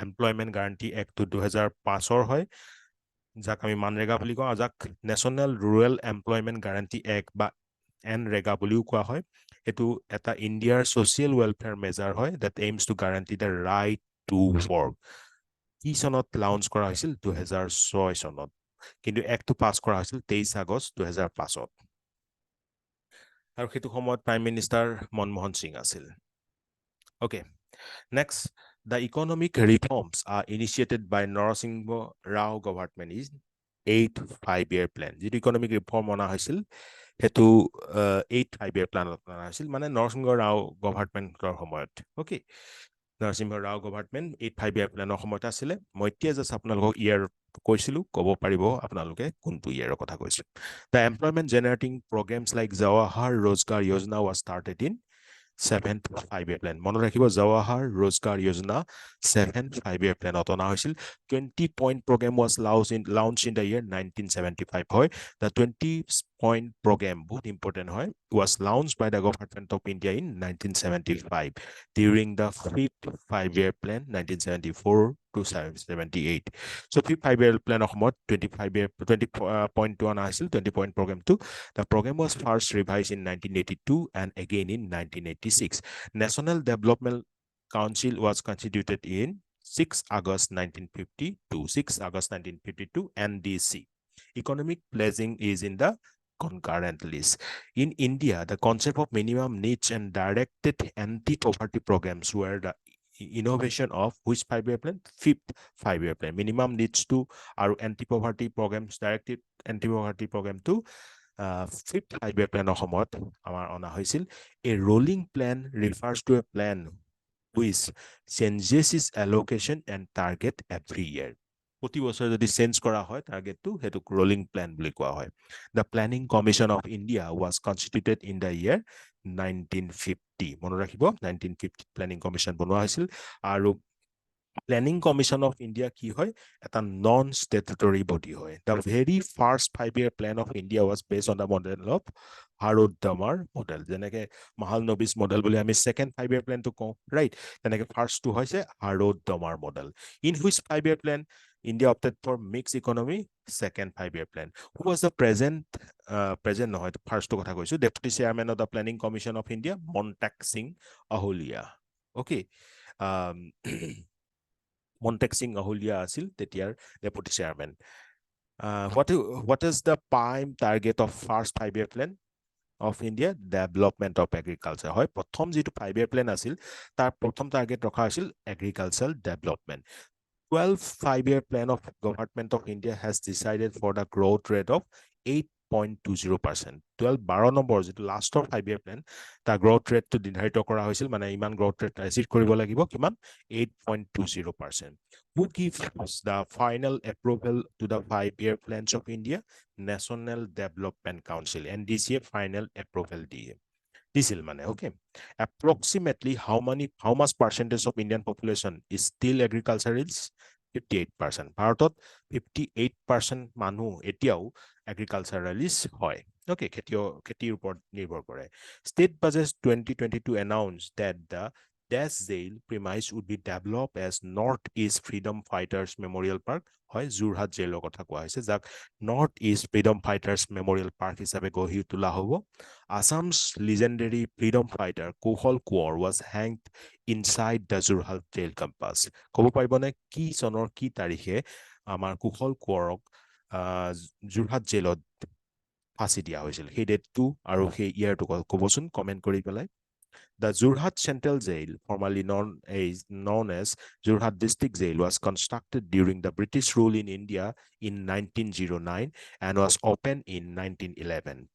employment guarantee act 2005 হয় যাক আমি মানৰেগা বুলি কওঁ যাক national rural employment guarantee act বা NREGA বুলিও কোৱা হয়। এটো এটা ইণ্ডিয়াৰ সোশিয়েল ওয়েলফেয়াৰ মেজাৰ হয় that aims to guarantee the right to work। কি চনত লঞ্চ কৰা হৈছিল 2006 চনত কিন্তু এক্টটো পাছ কৰা হৈছিল 23 আগষ্ট 2005ত আৰু সেইটো সময়ত প্ৰাইম মিনিষ্টাৰ মনমোহন সিং আছিল। Okay, next, the economic reforms are initiated by Narasimha Rao government is 8 5-year plan. যেটো economic reform অনা হৈছিল হেতু 8 5-year plan অনা হৈছিল মানে নৰসিংহ ৰাও গভৰ্ণমেণ্টৰ সময়ত। Okay, Narasimha Rao government 8 5-year plan সময়ত আছিল। মই এতিয়া জাস্ট আপোনালোকক ইয়াৰ কৈছিলো ক'ব পাৰিব আপোনালোকে কোনটো ইয়াৰৰ কথা কৈছিল। The employment generating programs like Jawahar Rozgar Yojana was started in 7th 5-year plan. মনত ৰাখিব Jawahar Rozgar Yojana 7th 5-year plan অনা হৈছিল। 20-point program was launched in the year 1975 হয়। The 20-point program, বহুত important হয়, was launched by the government of India in 1975 during the 5th 5-year plan 1974 to 78. So 5th 5-year plan অসমত 20-point অনা হৈছিল 20-point program to. The program was first revised in 1982 and again in 1986. National Development Council was constituted in 6 August 1952. 6 August 1952, NDC. Economic pledging is in the concurrent list. In India, the concept of minimum needs and directed anti-poverty programs were the innovation of which 5-year plan? 5th 5-year plan. Minimum needs to our anti-poverty programs, directed anti-poverty program to 5th 5-year plan অসমত আমাৰ অনা হৈছিল। A rolling plan refers to a plan which changes its allocation and target every year. প্ৰতি বছৰ যদি change কৰা হয় টাৰ্গেটটো Hetuk rolling plan বুলি কোৱা হয়। The Planning Commission of India was constituted in the year 1950. মনত ৰাখিব 1950 Planning Commission বনোৱা হৈছিল আৰু প্লেনিং কমিশন অফ ইণ্ডিয়া কি হয় এটা নন ষ্টেটুটৰী বডি হয় the very first 5-year plan of India was based on the model of Harrod Domar model যেনেকে মহালনবিছ মডেল বুলি আমি ছেকেণ্ড 5-year প্লেনটো কওঁ ৰাইট তেনেকে ফাৰ্ষ্টটো হৈছে Harrod Domar model in which 5-year plan India opted for mixed economy second 5-year plan who was the present নহয় ফাৰ্ষ্টটো কথা কৈছো deputy chairman of the planning commission of India Montek Singh Ahluwalia okay Montek Singh Ahluwalia আছিল তেতিয়াৰ deputy chairman what is the prime target of first 5-year plan of India development of agriculture হয় প্ৰথম যেটো 5-year plan আছিল তাৰ প্ৰথম টাৰ্গেট ৰখা আছিল agricultural development 12 5-year plan of government of India has decided for the growth rate of 8.20%. 12 number যেটো লাষ্টৰ 5-year plan তাৰ growth rate to নিৰ্ধাৰিত কৰা হৈছিল মানে ইমান growth rate achieve কৰিব লাগিব কিমান 8.20%. Who gives the final approval to the 5-year plans of India? National Development Council NDC final approval দিয়ে দিছিল মানে okay approximately how much percentage of Indian population is still agriculturalists 58% ভাৰতত 58% মানুহ এতিয়াও agriculturalists হয় okay খেতিৰ ওপৰত নিৰ্ভৰ কৰে state budget 2022 announced that the Dash Jail premise would be developed as Northeast Freedom Fighters Memorial Park হয় যোৰহাট জেলৰ কথা কোৱা হৈছে যাক north east freedom fighters memorial park হিচাপে গঢ়ি তোলা হ'ব Assam's legendary freedom fighter Kuhol Kuor was hanged inside the Jorhat jail campus. ক'ব পাৰিবনে কি চনৰ কি তাৰিখে আমাৰ কুশল কোঁৱৰক যোৰহাট জেলত ফাঁচি দিয়া হৈছিল সেই ডেটটো আৰু সেই ইয়াৰটো ক'বচোন কমেণ্ট কৰি পেলাই The Jorhat Central Jail, formerly known as Jorhat District Jail, was constructed during the British rule in India in 1909 and was opened in 1911.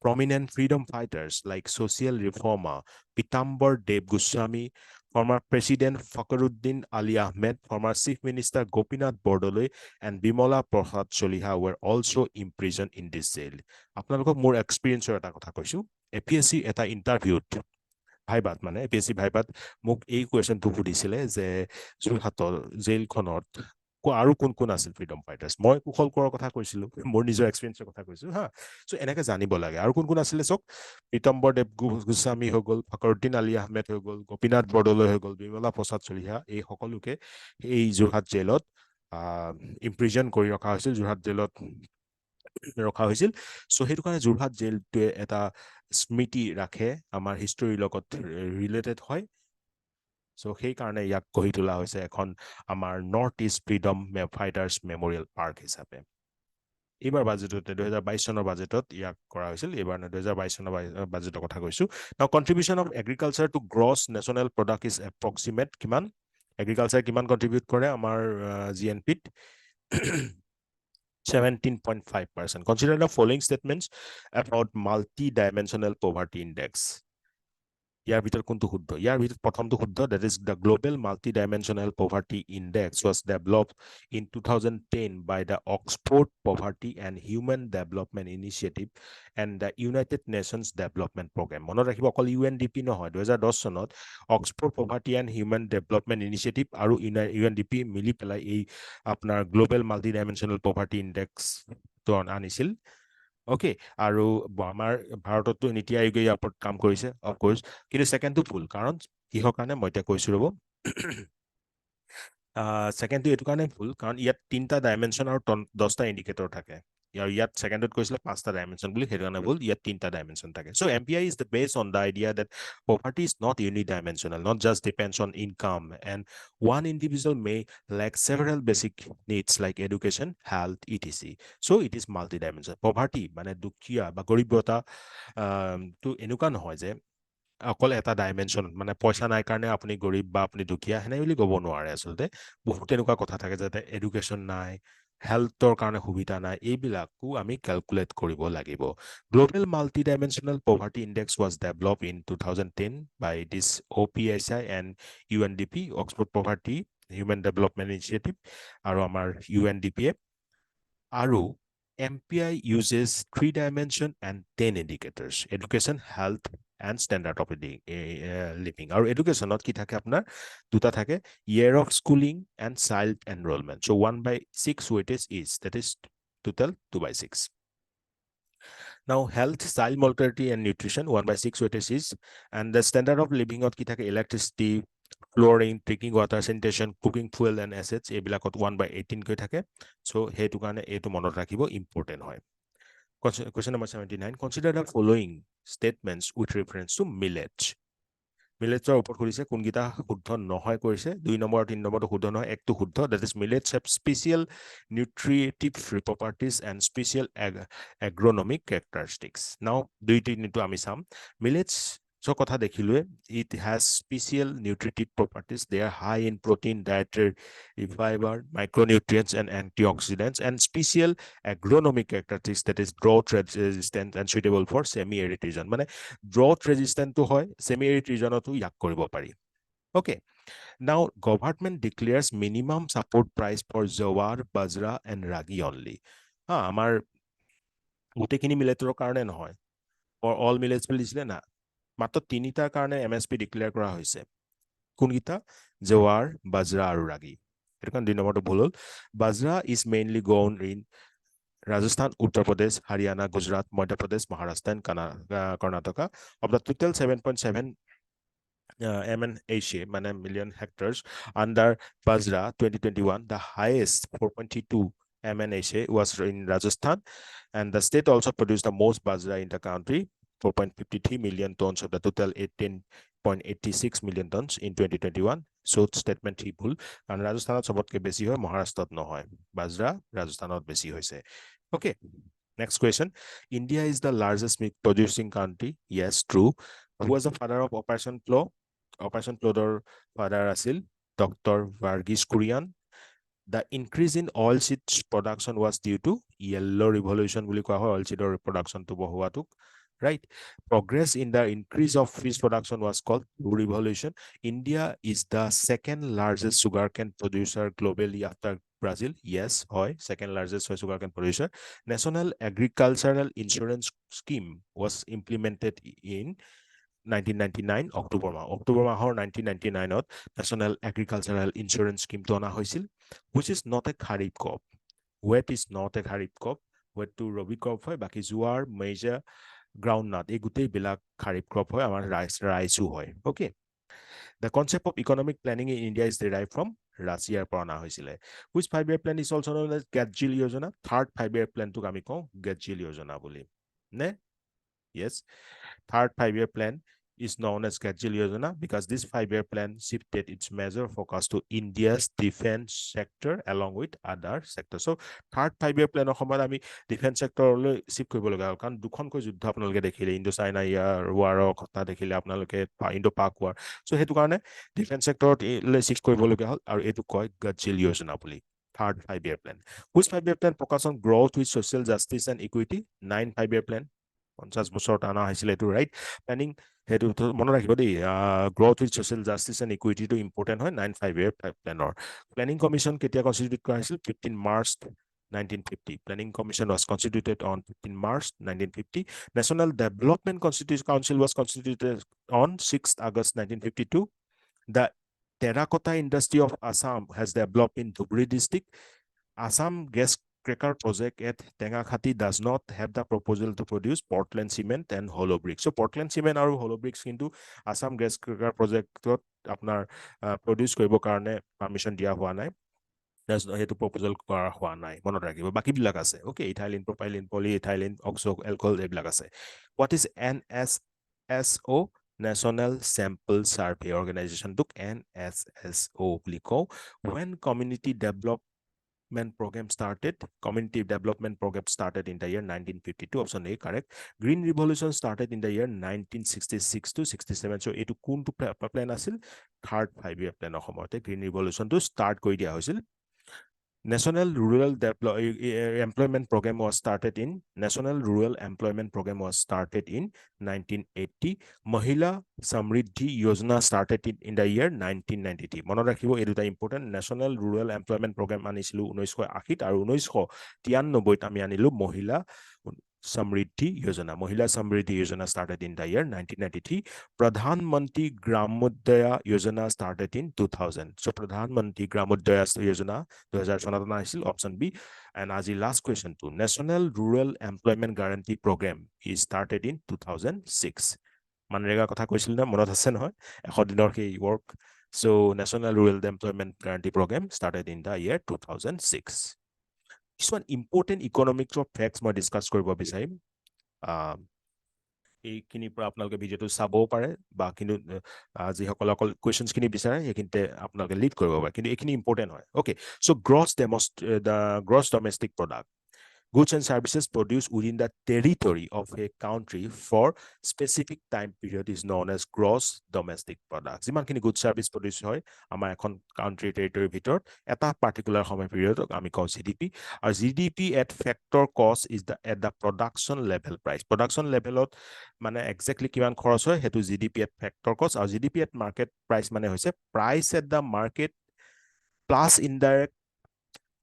Prominent freedom fighters like social reformer Pitambar Dev Goswami, former President Fakhruddin Ali Ahmed, former Chief Minister Gopinath Bordoloi, and Bimola Prasad Choliha were also imprisoned in this jail. আপোনালোকক মোৰ এক্সপিৰিয়েঞ্চৰ এটা কথা কৈছো APSC এটা ইণ্টাৰভিউত ভাইবাত মানে APSC ভাইবাত মোক এই কুৱেশ্যনটো সুধিছিলে যে যোৰহাটৰ জেইলখনত আৰু কোন কোন আছিল ফ্ৰিডম ফাইটাৰ্ছ মই কুশল কোঁৱৰৰ কথা কৈছিলো মোৰ নিজৰ এক্সপিৰিয়েঞ্চৰ কথা কৈছো হা সো এনেকে জানিব লাগে আৰু কোন কোন আছিলে চক পিতম্বৰ দেৱ গোস্বামী হৈ গ'ল ফখৰুদ্দিন আলী আহমেদ হৈ গ'ল গোপীনাথ বৰদলৈ হৈ গ'ল বিমলা প্ৰসাদ চলিহা এই সকলোকে এই যোৰহাট জেলত ইম্প্ৰিজন কৰি ৰখা হৈছিল যোৰহাট জেলত ৰখা হৈছিল সো সেইটো কাৰণে যোৰহাট জেলটোৱে এটা স্মৃতি ৰাখে আমাৰ হিষ্টৰীৰ লগত ৰিলেটেড হয় সো সেই কাৰণে ইয়াক গঢ়ি তোলা হৈছে এখন আমাৰ north east freedom fighters memorial park হিচাপে এইবাৰ বাজেটত 2022 চনৰ বাজেটত ইয়াক কৰা হৈছিল এইবাৰ 2022 চনৰ বাজেটৰ কথা কৈছো now contribution of agriculture to gross national product is approximate কিমান এগ্ৰিকালচাৰ কিমান কন্ট্ৰিবিউট কৰে আমাৰ জিএনপিত 17.5%. Consider the following statements about multi-dimensional poverty index. ইয়াৰ ভিতৰত কোনটো শুদ্ধ ইয়াৰ ভিতৰত প্ৰথমটো শুদ্ধ that is the global multi-dimensional poverty index was developed in 2010 by the Oxford Poverty and Human Development Initiative and the United Nations Development Program মনত ৰাখিব অকল UNDP নহয় 2010 চনত Oxford Poverty and Human Development Initiative আৰু UNDP মিলি পেলাই এই আপোনাৰ গ্লোবেল মাল্টি-ডাইমেনশনাল পভাৰ্টি ইনডেক্স তো আনিছিল ওকে আৰু আমাৰ ভাৰততো নীতি আয়োগে ইয়াৰ ওপৰত কাম কৰিছে অফকোৰ্স কিন্তু সেকেন্ডটো ভুল কাৰণ কিহৰ কাৰণে মই এতিয়া কৈছো ৰব সেকেন্ডটো এইটো কাৰণে ভুল কাৰণ ইয়াত 3টা ডাইমেনশন আৰু 10টা ইন্ডিকেটৰ থাকে ইয়াত সেকেন্ডত কৈছিলে 5টা ডাইমেনশন বুলি সেইটো কাৰণে ভুল ইয়াত 3টা ডাইমেনশন থাকে so MPI is the based on the idea that poverty is not unidimensional not just depends on income and one individual may lack several basic needs like education health etc so it is multidimensional poverty মানে দুখীয়া বা গৰিবতা তো এনেকুৱা নহয় যে অকল এটা dimension মানে পইচা নাই কাৰণে আপুনি গৰীব বা আপুনি দুখীয়া হেনে বুলি ক'ব নোৱাৰে আসলতে বহুত এনেকুৱা কথা থাকে যাতে এডুকেশ্যন নাই হেল্থৰ কাৰণে সুবিধা নাই এইবিলাকো আমি ক্যালকুলেট কৰিব লাগিব global multi-dimensional poverty index was developed in 2010 by this OPSI and UNDP Oxford Poverty Human Development Initiative আৰু আমাৰ UNDP আৰু MPI uses 3 dimension and 10 indicators education health and standard of living. Our education not ki thake apnar duta thake year of schooling and child enrollment. So 1/6 weightage is, that is total 2/6. Now health, child mortality and nutrition 1/6 weightage is, and the standard of living of ki thake electricity, flooring, drinking water, sanitation, cooking fuel and assets ebilakot 1/18 koi thake. So hetu kane etu monot rakhibo important hoy. Question number 79. Consider the following statements with reference to millet. Milletsৰ ওপৰত কৰিছে কোনগিটা শুদ্ধ নহয় কৰিছে 2 number 3 নম্বৰটো শুদ্ধ নহয় একটো শুদ্ধ, that is millets have special nutritive properties and special agronomic characteristics. Now 2-3 আমি চাম millets so কথা দেখিলুৱে, it has special nutritive properties. They are high in protein, dietary fiber, micronutrients and antioxidants, and special agronomic characteristics, that is drought resistant and suitable for semi-arid region. মানে drought resistant to hoy semi-arid region to yak koribo pari. Okay, now government declares minimum support price for jowar, bajra and ragi only. Amar gotekini milletor karone nohoy, for all millets bulisile na মাত্ৰ তিনিটাৰ কাৰণে MSP declare কৰা হৈছে কোনগিটা জোৱাৰ বাজৰা আৰু ৰাগি এটো কাৰণ 2 নম্বৰটো ভুল হ'ল বাজৰা is mainly grown in Rajasthan, Uttar Pradesh, Haryana, Gujarat, Madhya Pradesh, Maharashtra and Karnataka. Of the total 7.7 MNHA million hectares under Bajra 2021, the highest 4.32 MNHA was in Rajasthan, and the state also produced the most Bajra in the country, 4.53 million tons of the total 18.86 million tons in 2021. So statement hi bhul, and Rajasthanot sobotke beshi hoy, Maharashtrot nohoy. Bajra Rajasthanot beshi hoise. Okay, next question. India is the largest milk producing country. Yes, true. Who was the father of Operation Plow? Operation Plowdor father asil Dr. Varghese Kurian. The increase in oilseed production was due to yellow revolution buli koa hoy oilseed production to bohuatuk. Right, progress in the increase of fish production was called blue revolution. India is the second largest sugarcane producer globally after Brazil. Yes, hoy second largest sugarcane producer. National Agricultural Insurance Scheme was implemented in 1999 October mahor 1999 ot National Agricultural Insurance Scheme to ana hoisil, which is not a kharif crop. Wheat is not a kharif crop. Wheat to rabi crop hoy, baki juar major groundnut এই গুটেই বিলাক kharif crop hoy, amar rice hoy. Okay, the concept of economic planning in India is derived from Russia's purana hoisile. Which 5-year plan is also known as Gadgil Yojana? Third 5-year plan to ami ko Gadgil Yojana boli ne. Yes, third 5-year plan is known as Gadgil Yojana because this 5-year plan shifted its major focus to India's defense sector along with other sectors. So third 5-year plan of ami defense sector shift koribo laga hol kan dukhon ko juddha apnaloke dekhile Indo China war kotha dekhile apnaloke Indo Pak war. So hetu karone defense sector le shift koribo laga hol aru etu koy Gadgil Yojana boli. Third 5-year plan. Which 5-year plan focus on growth with social justice and equity? 9 5-year plan 50 বছৰ টানা হৈছিল এটো right planning হেতু মনত ৰাখিব the growth with social justice and equity two important হয় 9 5-year প্ল্যানৰ planning commission কেতিয়া কনস্টিটিউট কৰা হৈছিল 15 March 1950 planning commission was constituted on 15 March 1950 National Development Constitution Council was constituted on 6th August 1952 the terracotta industry of Assam has developed in Dhubri district Assam gas cracker project at Tengakhati does not have the proposal to produce Portland cement and hollow bricks. So Portland cement and hollow bricks into Assam gas cracker project apnar produce koribo karone permission dia hua nai. There's no hetu proposal kora hua nai. Monot rakhibo baki bilak ase. Okay, ethylene, propylene, polyethylene, oxo, alcohol ebilak ase. What is NSSO? National Sample Survey Organization took NSSO liko. When community development program started, community development program started in the year 1952. Option A correct. Green Revolution started in the year 1966 to 67. So etu kun to plan asil third 5-year plan ohomote Green Revolution to start koi dia hoisil. National Rural Employment Program was started in 1980. Mahila Samriddhi Yojana started in the year 1990. Monot rakhibo etu ta important National Rural Employment Program anisilu 1980 aru 1993 ami anilu Mahila Samriddhi Yojana. Mahila Samriddhi Yojana started in the year 1993. Pradhan Mantri Gramodaya Yojana started in 2000. So Pradhan Mantri Gramodaya Yojana 2000 option B. And as the last question too, National Rural Employment Guarantee Program is started in 2006. Manrega kotha koisil na monot ase noy 100 dinor ke work. So National Rural Employment Guarantee Program started in the year 2006. কিছুমান important economics of facts মই discuss কৰিব বিচাৰিম এইখিনিৰ পৰা আপোনালোকে ভিডিঅ'টো চাবও পাৰে বা কিন্তু যিসকল অকল কুৱেশ্যনছ খিনি বিচাৰে সেইখিনিতে আপোনালোকে লিড কৰিব পাৰে কিন্তু এইখিনি ইম্পৰ্টেণ্ট হয় okay so' gross domestic product goods and services produced within the territory of a country for specific time period is known as gross domestic products. যিমানখিনি goods service produce হয় আমাৰ এখন country territory ভিতৰত এটা particular সময় periodক আমি কওঁ GDP আৰু GDP at factor cost is at the production level price. Production levelত মানে exactly কিমান খৰচ হয় হেতু GDP at factor cost আৰু GDP at market price মানে হৈছে price at the market plus indirect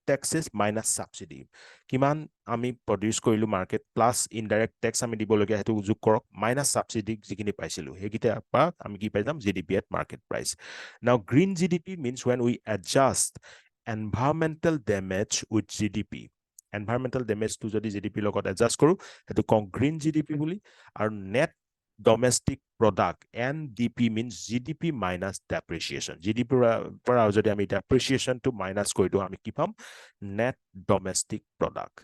taxes minus subsidy. কিমান আমি প্ৰডিউস কৰিলো মাৰ্কেট প্লাস ইনডাইৰেক্ট ট্যাক্স আমি দিব লগিয়া হেতু যোগ কৰক মাইনাস সাবসিডি যিখিনি পাইছিলো হেগিতে আপা আমি কি পাইলাম জিডিপি এট মাৰ্কেট প্ৰাইস নাও green GDP means when we adjust environmental damage with GDP environmental damage to যদি জিডিপি লগত adjust কৰো হেতু কম গ্ৰীন জিডিপি বুলি আৰু net domestic product NDP means GDP minus depreciation GDP পৰা যদি আমি depreciation to minus কৰি দিও আমি কি পাম net domestic product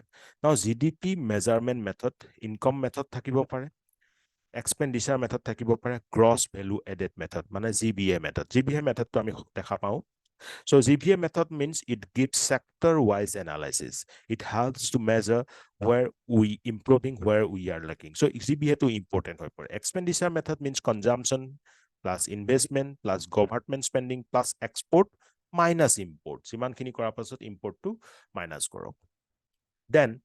now GDP measurement method income method থাকিব পাৰে expenditure method থাকিব পাৰে gross value added method মানে GVA method তো আমি দেখা পাও So GVA method means it gives sector-wise analysis. It helps to measure where we improving, where we are lacking. So GVA too important. Expenditure method means consumption plus investment plus government spending plus export minus import. Siman khini kora pasot import to minus koro. Then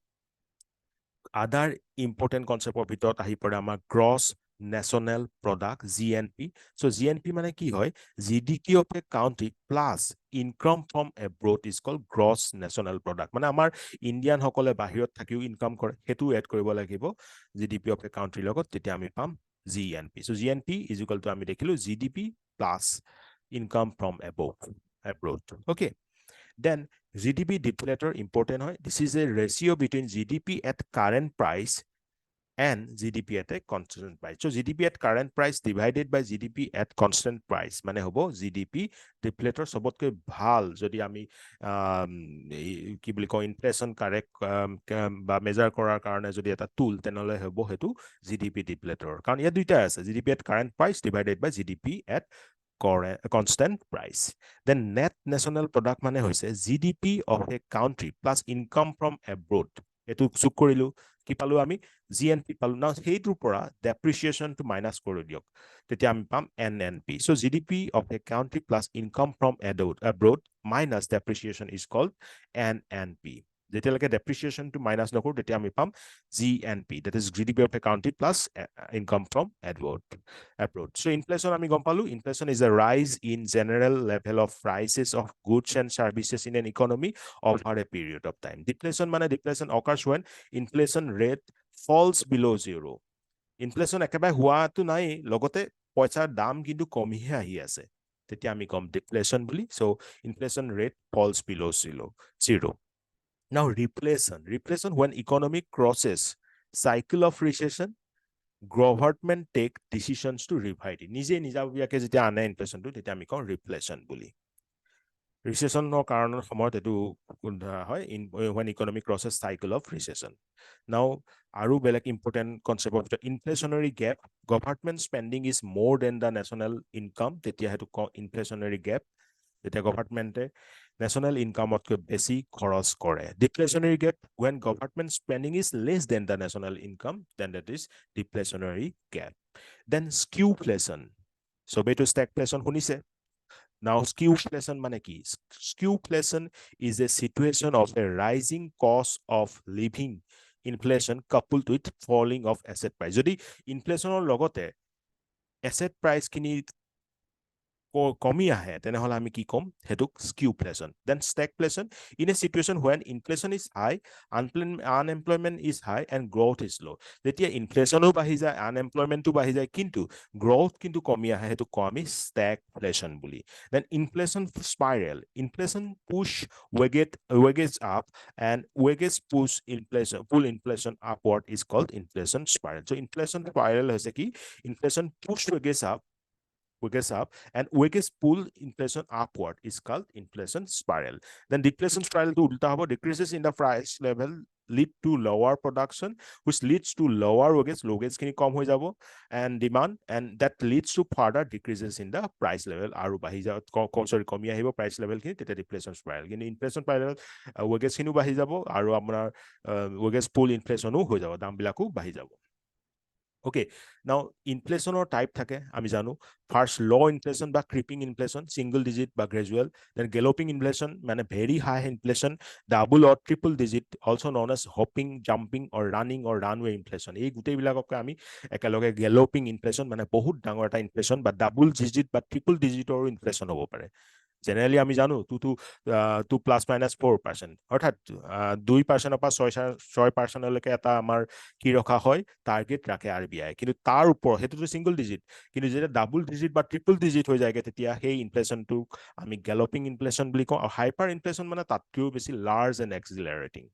other important concept of ভিতৰত আহি পৰে আমাৰ gross national product GNP so GNP মানে কি হয় GDP of a country plus income from abroad is called gross national product মানে আমাৰ Indian সকলে বাহিৰত থাকিও ইনকাম কৰে হেতু এড কৰিব লাগিব GDP of a country লগত তেতিয়া আমি পাম GNP so GNP is equal to আমি দেখিলো GDP plus income from abroad okay then GDP deflator important hoy this is a ratio between GDP at current price and GDP at a constant price so GDP at current price divided by GDP at constant price মানে হবো GDP deflator সবতকে ভাল যদি আমি কি বুলি কয় inflation correct বা মেজার করার কারণে যদি এটা টুল তেনলে হবো হেতু GDP deflator কারণ ইয়া দুইটা আছে GDP at current price divided by GDP at constant price then net national product মানে হৈছে GDP of a country plus income from abroad এটো যোগ কৰিলো কি পালো আমি GNP পালো না হেইটোৰ পৰা depreciation to minus কৰি দিয়ক তেতিয়া আমি পাম NNP so GDP of a country plus income from abroad minus depreciation is called NNP যেতিয়ালৈকে depreciation to minus নকৰো তেতিয়া আমি পাম GNP that is GDP of a country plus income from abroad so inflation আমি গম পালো inflation is a rise in general level of prices of goods and services in an economy over a period of time deflation মানে deflation occurs when inflation rate falls below zero inflation একেবাৰে হোৱাটো নাই লগতে পইচাৰ দাম কিন্তু কমিহে আহি আছে তেতিয়া আমি কম deflation বুলি so inflation rate falls below zero now reflation when economy crosses cycle of recession government take decisions to revise it নিজে নিজাববিয়াকে যেতিয়া আনে ইনফ্লেশনটো তেতিয়া আমি কওঁ রিফ্লেশন বুলি ৰিসেশনৰ কাৰণৰ সময়ত এটো হয় when economy crosses cycle of recession now আৰু বেলেগ important concept of the inflationary gap government spending is more than the national income তেতিয়া হেতু inflationary gap যেতিয়া গভৰ্ণমেণ্টে national income অতকৈ বেছি খৰচ কৰে deflationary gap when government spending is less than the national income then that is deflationary gap then skewflation সবেটো stagflation শুনিছে now skewflation মানে কি skewflation is a situation of a rising cost of living inflation coupled with falling of asset price যদি inflationৰ লগতে asset price খিনি কমি আহে তেনেহলে আমি কি কম Hetuk skewflation. Then stagflation, in a situation when inflation is high, unemployment is high and growth is low. যেতিয়া ইনফ্লেশনও বাঢ়ি যায় আনএমপ্লয়মেন্টও বাঢ়ি যায় কিন্তু গ্রোথ কিন্তু কমি আহে হেতুক কওঁ আমি stagflation বুলি. Then inflation spiral, inflation push wages up and wages pull inflation upward is called inflation spiral. So inflation spiral হৈছে কি inflation push wages up and wages pull inflation upward is called inflation spiral. Then deflation spiral to ulta hobo, decreases in the price level lead to lower production, which leads to lower wages kini kom hoi jabo and demand, and that leads to further decreases in the price level aru bahi jab komi ahibo price level kini tete deflation spiral. Kini inflation spiral wages kini bahi jabo aru apnar wages pull inflation hoi jabo, dam bilaku bahi jabo. Okay, now inflation or type থাকে আমি জানো first low inflation বা creeping inflation, single digit বা gradual. Then galloping inflation মানে very high inflation, double or triple digit, also known as hopping, jumping or running or runway inflation. এই গোটেই বিলাককে আমি একেলগে galloping inflation মানে বহুত ডাঙৰ এটা inflation বা double digit বা triple digitৰ inflation হ'ব পাৰে। জেনেৰেলি আমি জানো 2 প্লাছ মাইনাছ 4%, অৰ্থাৎ 2% পৰা 6% এটা আমাৰ কি ৰখা হয় টাৰ্গেট ৰাখে RBI, কিন্তু তাৰ ওপৰ সেইটোতো সিংগল ডিজিট, কিন্তু যেতিয়া ডাবল ডিজিট বা ট্ৰিপল ডিজিট হৈ যায়গে তেতিয়া সেই ইনফ্লেশ্যনটোক আমি গেলপিং ইনফ্লেশ্যন বুলি কওঁ, আৰু হাইপাৰ ইনফ্লেশ্যন মানে তাতকৈও বেছি লাৰ্জ এণ্ড এক্সিলাৰেটিং।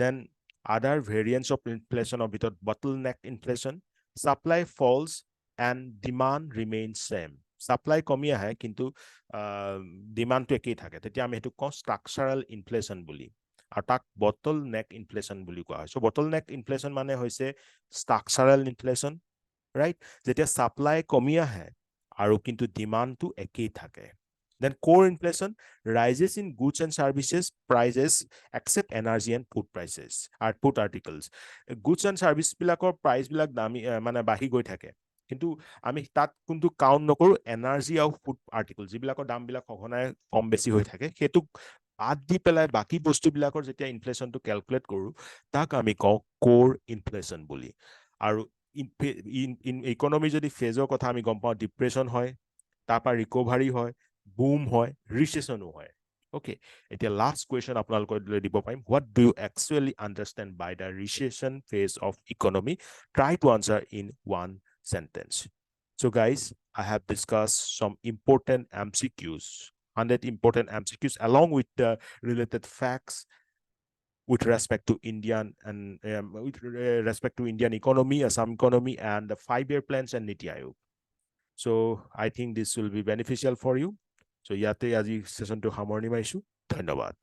দেন আদাৰ ভেৰিয়েন্টছ অফ ইনফ্লেশ্যনৰ ভিতৰত bottleneck inflation, supply falls and demand remain same. Supply কমি আহে কিন্তু ডিমাণ্ডটো একেই থাকে, তেতিয়া আমি সেইটো কওঁ ষ্ট্ৰাকচাৰেল ইনফ্লেশ্যন বুলি, আৰু তাক বটল নেক ইনফ্লেশ্যন বুলি কোৱা হয়। চ' বটল নেক ইনফ্লেশ্যন মানে হৈছে ষ্ট্ৰাকচাৰেল ইনফ্লেশ্যন, ৰাইট, যেতিয়া সাপ্লাই কমি আহে আৰু কিন্তু ডিমাণ্ডটো একেই থাকে। Then core inflation, rises in goods and services prices except energy and food prices or food articles. Goods and service বিলাকৰ প্ৰাইচ বিলাক দামী মানে বাঢ়ি গৈ থাকে, কিন্তু আমি তাত কিন্তু কাউন্ট নকৰো এনাৰ্জি আৰু ফুড আৰ্টিকল যিবিলাকৰ দামবিলাক সঘনাই কম বেছি হৈ থাকে, সেইটোক বাদ দি পেলাই বাকী বস্তুবিলাকৰ যেতিয়া ইনফ্লেশ্যনটো কেলকুলেট কৰো তাক আমি কওঁ কোৰ ইনফ্লেশ্যন বুলি। আৰু ইকনমি যদি ফেজৰ কথা আমি গম পাওঁ, ডিপ্ৰেশ্যন হয়, তাৰপৰা ৰিকভাৰী হয়, বুম হয়, ৰিচেশ্যনো হয়। ওকে, এতিয়া লাষ্ট কুৱেশ্যন আপোনালোকৰ দিব পাৰিম, what do you actually understand by the recession phase of economy? Try to answer in one sentence. So guys, I have discussed some important MCQs, 100 important MCQs along with the related facts with respect to Indian and with respect to Indian economy, Assam economy, and the 5-year plans and NITI Aayog. So I think this will be beneficial for you. So ইয়াতে আজি সেশনটো সামৰণি মাৰিছো। ধন্যবাদ।